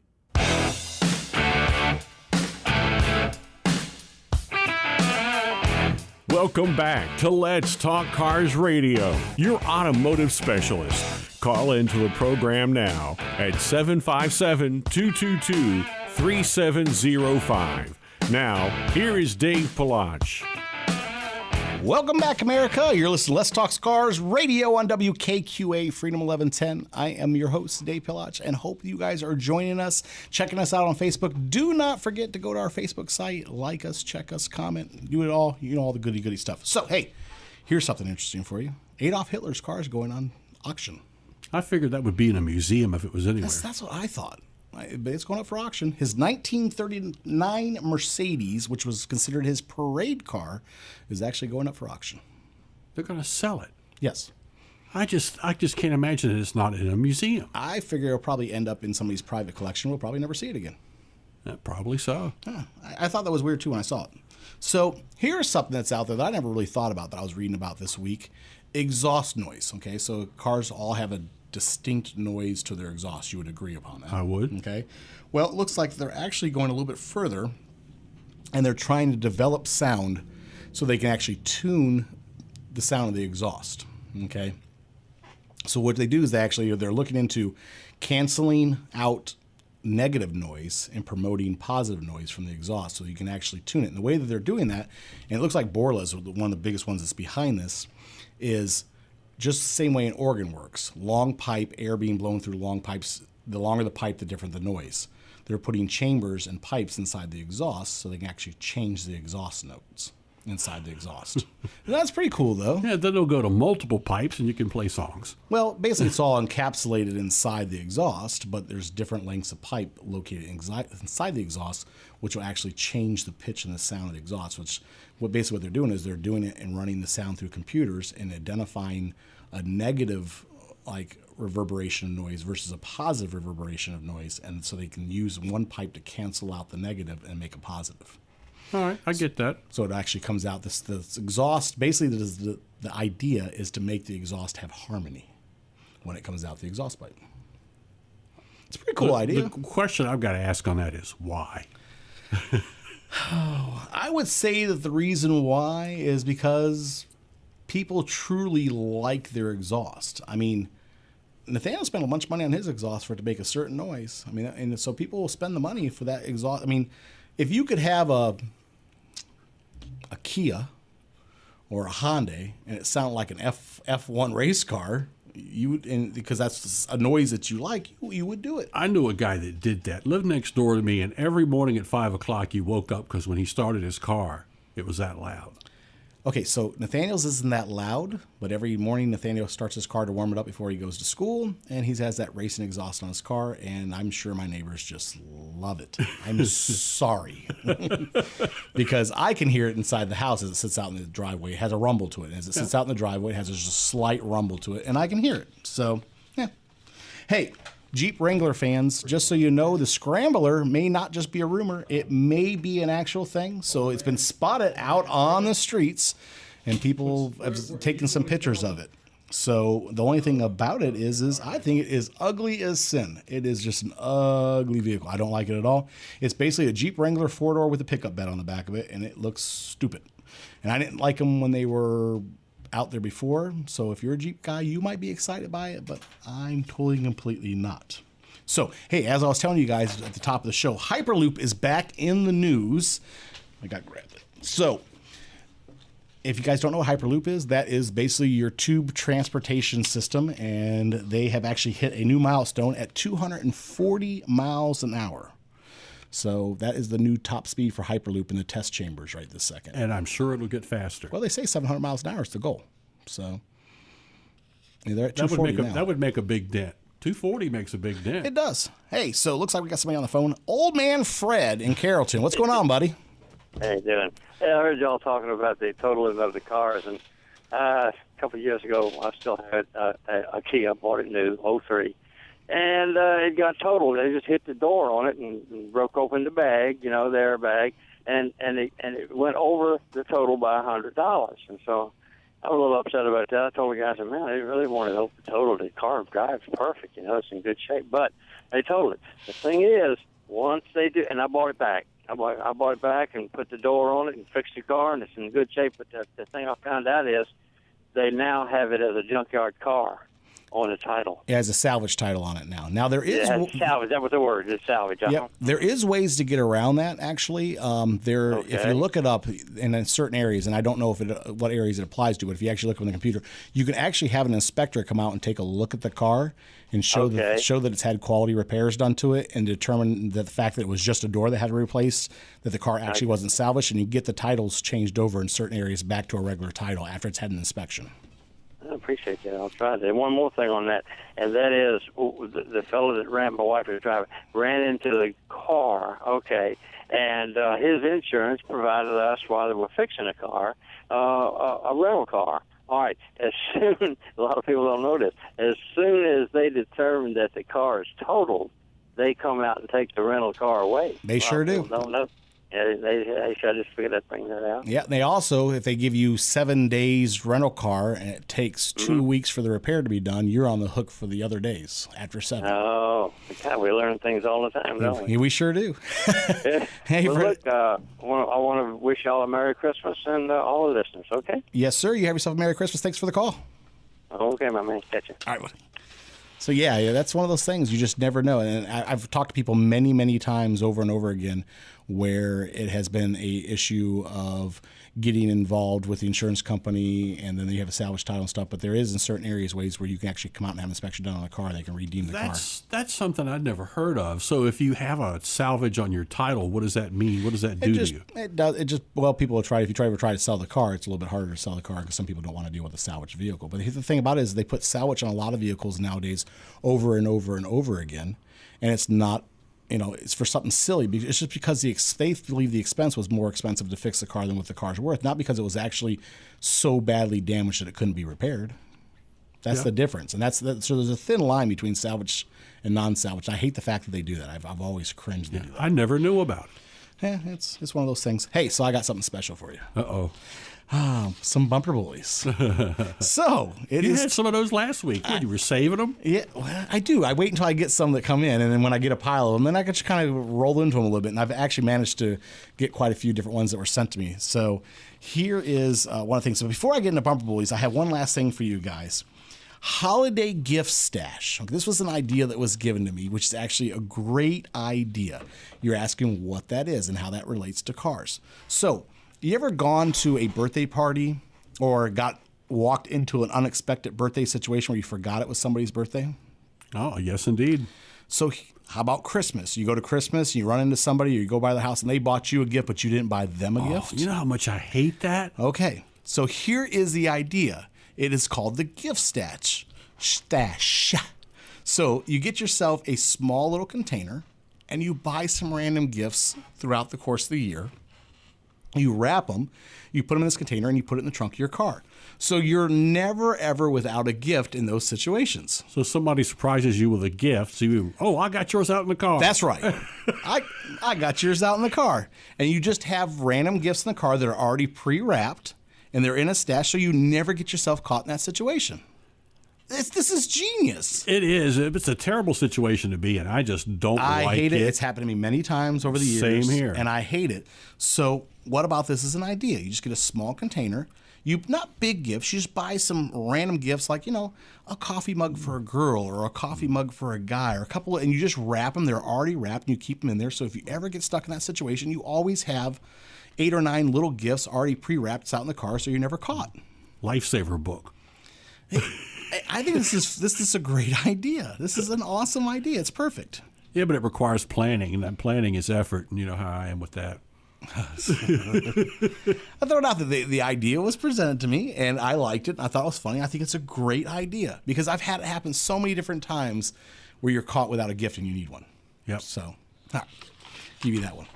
Welcome back to Let's Talk Cars Radio, your automotive specialist. Call into the program now at 757-222-3705. Now, here is Dave Palach.
Welcome back, America. You're listening to Let's Talk Cars Radio on WKQA Freedom 1110. I am your host, Dave Palach, and hope you guys are joining us, checking us out on Facebook. Do not forget to go to our Facebook site, like us, check us, comment, do it all. You know, all the goody stuff. So, hey, here's something interesting for you. Adolf Hitler's car is going on auction.
I figured that would be in a museum if it was anywhere.
That's what I thought. But it's going up for auction. His 1939 Mercedes, which was considered his parade car, is actually going up for auction.
They're going to sell it.
Yes.
I just can't imagine that it's not in a museum.
I figure it'll probably end up in somebody's private collection. We'll probably never see it again.
Probably so.
I thought that was weird too when I saw it. So here's something that's out there that I never really thought about that I was reading about this week. Exhaust noise. Okay, so cars all have a distinct noise to their exhaust. You would agree upon that?
I would.
Okay. Well, it looks like they're actually going a little bit further, and they're trying to develop sound so they can actually tune the sound of the exhaust. Okay. So what they do is they're looking into canceling out negative noise and promoting positive noise from the exhaust so you can actually tune it. And the way that they're doing that, and it looks like Borla is one of the biggest ones that's behind this, is just the same way an organ works. Long pipe, air being blown through long pipes. The longer the pipe, the different the noise. They're putting chambers and pipes inside the exhaust so they can actually change the exhaust notes inside the exhaust. That's pretty cool, though.
Yeah, then they'll go to multiple pipes and you can play songs.
Well, basically it's all encapsulated inside the exhaust, but there's different lengths of pipe located inside the exhaust, which will actually change the pitch and the sound of the exhaust, what they're doing is they're doing it and running the sound through computers and identifying a negative reverberation of noise versus a positive reverberation of noise, and so they can use one pipe to cancel out the negative and make a positive.
All right, I get that.
So it actually comes out, this exhaust, basically the idea is to make the exhaust have harmony when it comes out the exhaust pipe. It's a pretty cool idea.
The question I've got to ask on that is why?
I would say that the reason why is because people truly like their exhaust. I mean, Nathaniel spent a bunch of money on his exhaust for it to make a certain noise. I mean, and so people will spend the money for that exhaust. I mean, if you could have a Kia or a Hyundai and it sounded like an F1 race car, you would, and because that's a noise that you like, you would do it.
I knew a guy that did that, lived next door to me, and every morning at 5 o'clock he woke up because when he started his car, it was that loud.
Okay, so Nathaniel's isn't that loud, but every morning Nathaniel starts his car to warm it up before he goes to school, and he has that racing exhaust on his car, and I'm sure my neighbors just love it. I'm sorry. Because I can hear it inside the house as it sits out in the driveway. It has a rumble to it. As it sits out in the driveway, it has just a slight rumble to it, and I can hear it. So, yeah. Hey, Jeep Wrangler fans, just so you know, the Scrambler may not just be a rumor. It may be an actual thing. So it's been spotted out on the streets, and people have taken some pictures of it. So the only thing about it is I think it is ugly as sin. It is just an ugly vehicle. I don't like it at all. It's basically a Jeep Wrangler 4-door with a pickup bed on the back of it, and it looks stupid. And I didn't like them when they were out there before, so if you're a Jeep guy, you might be excited by it, but I'm totally and completely not. So, hey, as I was telling you guys at the top of the show, Hyperloop is back in the news. I got grabbed it. So, if you guys don't know what Hyperloop is, that is basically your tube transportation system, and they have actually hit a new milestone at 240 miles an hour. So that is the new top speed for Hyperloop in the test chambers right this second.
And I'm sure it'll get faster.
Well, they say 700 miles an hour is the goal. So they're at 240 now.
That would make a big dent. 240 makes a big dent.
It does. Hey, so it looks like we got somebody on the phone. Old man Fred in Carrollton. What's going on, buddy?
How you doing? Yeah, I heard y'all talking about the totaling of the cars, and a couple of years ago, I still had a Kia. I bought it new, 03. And it got totaled. They just hit the door on it and broke open the bag, the airbag, and it went over the total by $100. And so I was a little upset about that. I told the guy, I said, man, they really wanted to total the car. Drives perfect, it's in good shape. But they totaled it. The thing is, once they do, and I bought it back. I bought it back and put the door on it and fixed the car, and it's in good shape. But the thing I found out is they now have it as a junkyard car on the title.
It has a salvage title on it now. Now there is
salvage. That was the word. It's salvage.
Yeah, there is ways to get around that. Actually, if you look it up in certain areas, and I don't know what areas it applies to, but if you actually look on the computer, you can actually have an inspector come out and take a look at the car and show that it's had quality repairs done to it, and determine that the fact that it was just a door that had to be replaced, that the car actually wasn't salvaged, and you get the titles changed over in certain areas back to a regular title after it's had an inspection.
I appreciate that. I'll try that. One more thing on that, and that is the fellow that my wife was driving, ran into the car, and his insurance provided us, while they were fixing a car, a rental car. All right, a lot of people don't know this, as soon as they determine that the car is totaled, they come out and take the rental car away.
They sure do.
Don't know. Yeah, they should just figure that thing out.
Yeah, they also, if they give you 7 days rental car and it takes 2 weeks for the repair to be done, you're on the hook for the other days after 7.
Oh, God, we learn things all the time, don't we?
We sure do. Hey,
well, look, I want to wish y'all a Merry Christmas and all the listeners, okay?
Yes, sir. You have yourself a Merry Christmas. Thanks for the call.
Okay, my man. Catch you.
All right, buddy. So, yeah, that's one of those things you just never know. And I've talked to people many, many times over and over again where it has been a issue of getting involved with the insurance company, and then you have a salvage title and stuff. But there is in certain areas ways where you can actually come out and have an inspection done on a car. They can redeem the car.
That's something I'd never heard of. So if you have a salvage on your title, what does that mean? What does that do to you?
It does. People will try. If you ever try to sell the car, it's a little bit harder to sell the car because some people don't want to deal with a salvage vehicle. But the thing about it is they put salvage on a lot of vehicles nowadays over and over and over again, and it's not. It's for something silly. It's just because they believe the expense was more expensive to fix the car than what the car's worth, not because it was actually so badly damaged that it couldn't be repaired. That's the difference, and so there's a thin line between salvage and non-salvage. I hate the fact that they do that. I've always cringed to do that.
I never knew about it.
Yeah, it's one of those things. Hey, so I got something special for you.
Uh-oh.
Some bumper bullies. So
you had some of those last week. You were saving them?
Yeah, well, I do. I wait until I get some that come in, and then when I get a pile of them, then I can just kind of roll into them a little bit. And I've actually managed to get quite a few different ones that were sent to me. So here is one of the things. So before I get into bumper bullies, I have one last thing for you guys. Holiday gift stash. This was an idea that was given to me, which is actually a great idea. You're asking what that is and how that relates to cars. So, you ever gone to a birthday party or walked into an unexpected birthday situation where you forgot it was somebody's birthday?
Oh, yes, indeed.
So how about Christmas? You go to Christmas, you run into somebody, or you go by the house, and they bought you a gift, but you didn't buy them a gift?
You know how much I hate that?
Okay. So here is the idea. It is called the gift stash. So you get yourself a small little container and you buy some random gifts throughout the course of the year. You wrap them, you put them in this container, and you put it in the trunk of your car. So you're never, ever without a gift in those situations.
So somebody surprises you with a gift. So I got yours out in the car.
That's right. I got yours out in the car. And you just have random gifts in the car that are already pre-wrapped, and they're in a stash, so you never get yourself caught in that situation. This is genius.
It is. It's a terrible situation to be in. I just don't like it.
I hate it. It's happened to me many times over the years.
Same here.
And I hate it. So what about this as an idea? You just get a small container. Not big gifts. You just buy some random gifts like, a coffee mug for a girl or a coffee mug for a guy or a couple and you just wrap them. They're already wrapped and you keep them in there. So if you ever get stuck in that situation, you always have 8 or 9 little gifts already pre-wrapped out in the car so you're never caught.
Lifesaver book.
I think this is a great idea. This is an awesome idea. It's perfect.
Yeah, but it requires planning, and that planning is effort, and you know how I am with that.
I throw it out that the idea was presented to me, and I liked it. I thought it was funny. I think it's a great idea because I've had it happen so many different times where you're caught without a gift and you need one.
Yep.
So, all right, give you that one.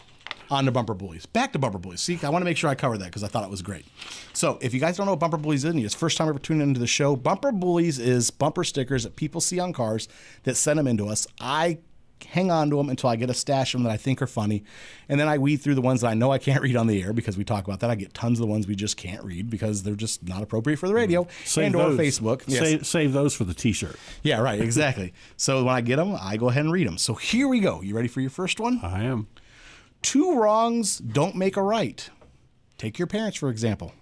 On to Bumper Bullies. Back to Bumper Bullies. See, I want to make sure I cover that because I thought it was great. So if you guys don't know what Bumper Bullies is, and it's the first time ever tuning into the show, Bumper Bullies is bumper stickers that people see on cars that send them into us. I hang on to them until I get a stash of them that I think are funny. And then I weed through the ones that I know I can't read on the air because we talk about that. I get tons of the ones we just can't read because they're just not appropriate for the radio or Facebook. Yes.
Save those for the T-shirt.
Yeah, right, exactly. So when I get them, I go ahead and read them. So here we go. You ready for your first one?
I am.
2 wrongs don't make a right. Take your parents, for example.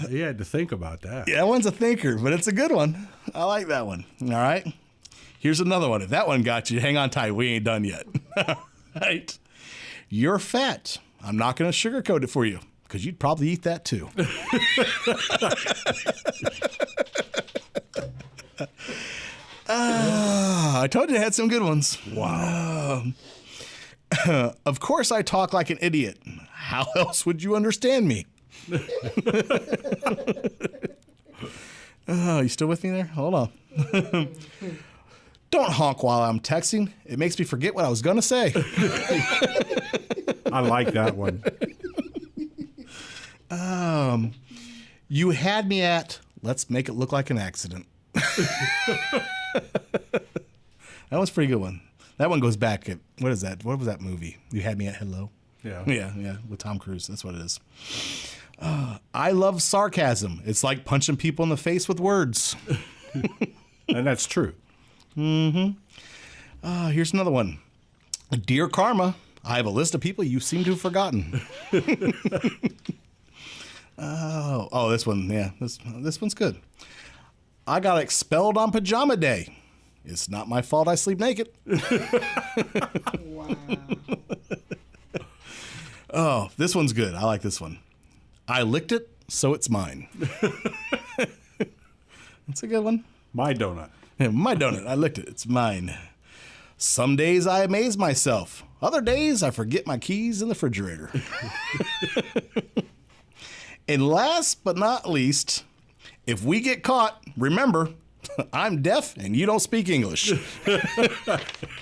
You had to think about that.
Yeah, that one's a thinker, but it's a good one. I like that one. All right. Here's another one. If that one got you, hang on tight. We ain't done yet. Right. You're fat. I'm not going to sugarcoat it for you because you'd probably eat that too. I told you I had some good ones.
Wow.
Of course I talk like an idiot. How else would you understand me? Oh, you still with me there? Hold on. Don't honk while I'm texting. It makes me forget what I was going to say.
I like that one.
You had me at, let's make it look like an accident. That was a pretty good one. That one goes back at, what is that? What was that movie? You had me at hello?
Yeah.
Yeah, with Tom Cruise. That's what it is. I love sarcasm. It's like punching people in the face with words.
And that's true.
Mm-hmm. Here's another one. Dear Karma, I have a list of people you seem to have forgotten. Oh, this one. Yeah, this one's good. I got expelled on pajama day. It's not my fault I sleep naked.
Wow.
Oh, this one's good. I like this one. I licked it, so it's mine. That's a good one.
My donut.
Yeah, my donut. I licked it. It's mine. Some days I amaze myself. Other days I forget my keys in the refrigerator. And last but not least, if we get caught, remember, I'm deaf and you don't speak English.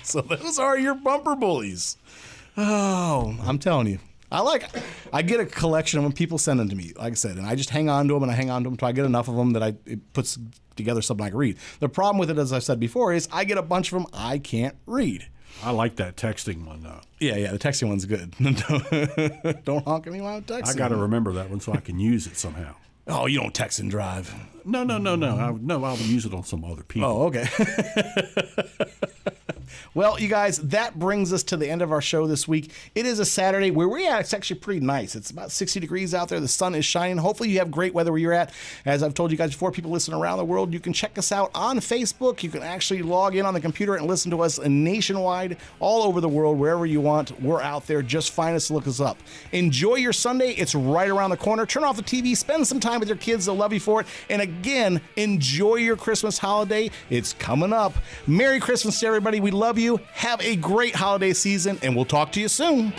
So those are your bumper bullies. Oh, I'm telling you. I get a collection of them. People send them to me, like I said, and I just hang on to them and I hang on to them until I get enough of them that it puts together something I can read. The problem with it, as I've said before, is I get a bunch of them I can't read.
I like that texting one, though.
Yeah, the texting one's good. Don't honk at me while I'm texting.
I got to remember that one so I can use it somehow.
Oh, you don't text and drive.
No. I'll use it on some other people.
Oh, okay. Well, you guys, that brings us to the end of our show this week. It is a Saturday where we're at. It's actually pretty nice. It's about 60 degrees out there. The sun is shining. Hopefully you have great weather where you're at. As I've told you guys before, people listening around the world, you can check us out on Facebook. You can actually log in on the computer and listen to us nationwide, all over the world, wherever you want. We're out there. Just find us, look us up. Enjoy your Sunday. It's right around the corner. Turn off the TV. Spend some time with your kids. They'll love you for it. And again, enjoy your Christmas holiday. It's coming up. Merry Christmas to everybody. We love you. Have a great holiday season, and we'll talk to you soon.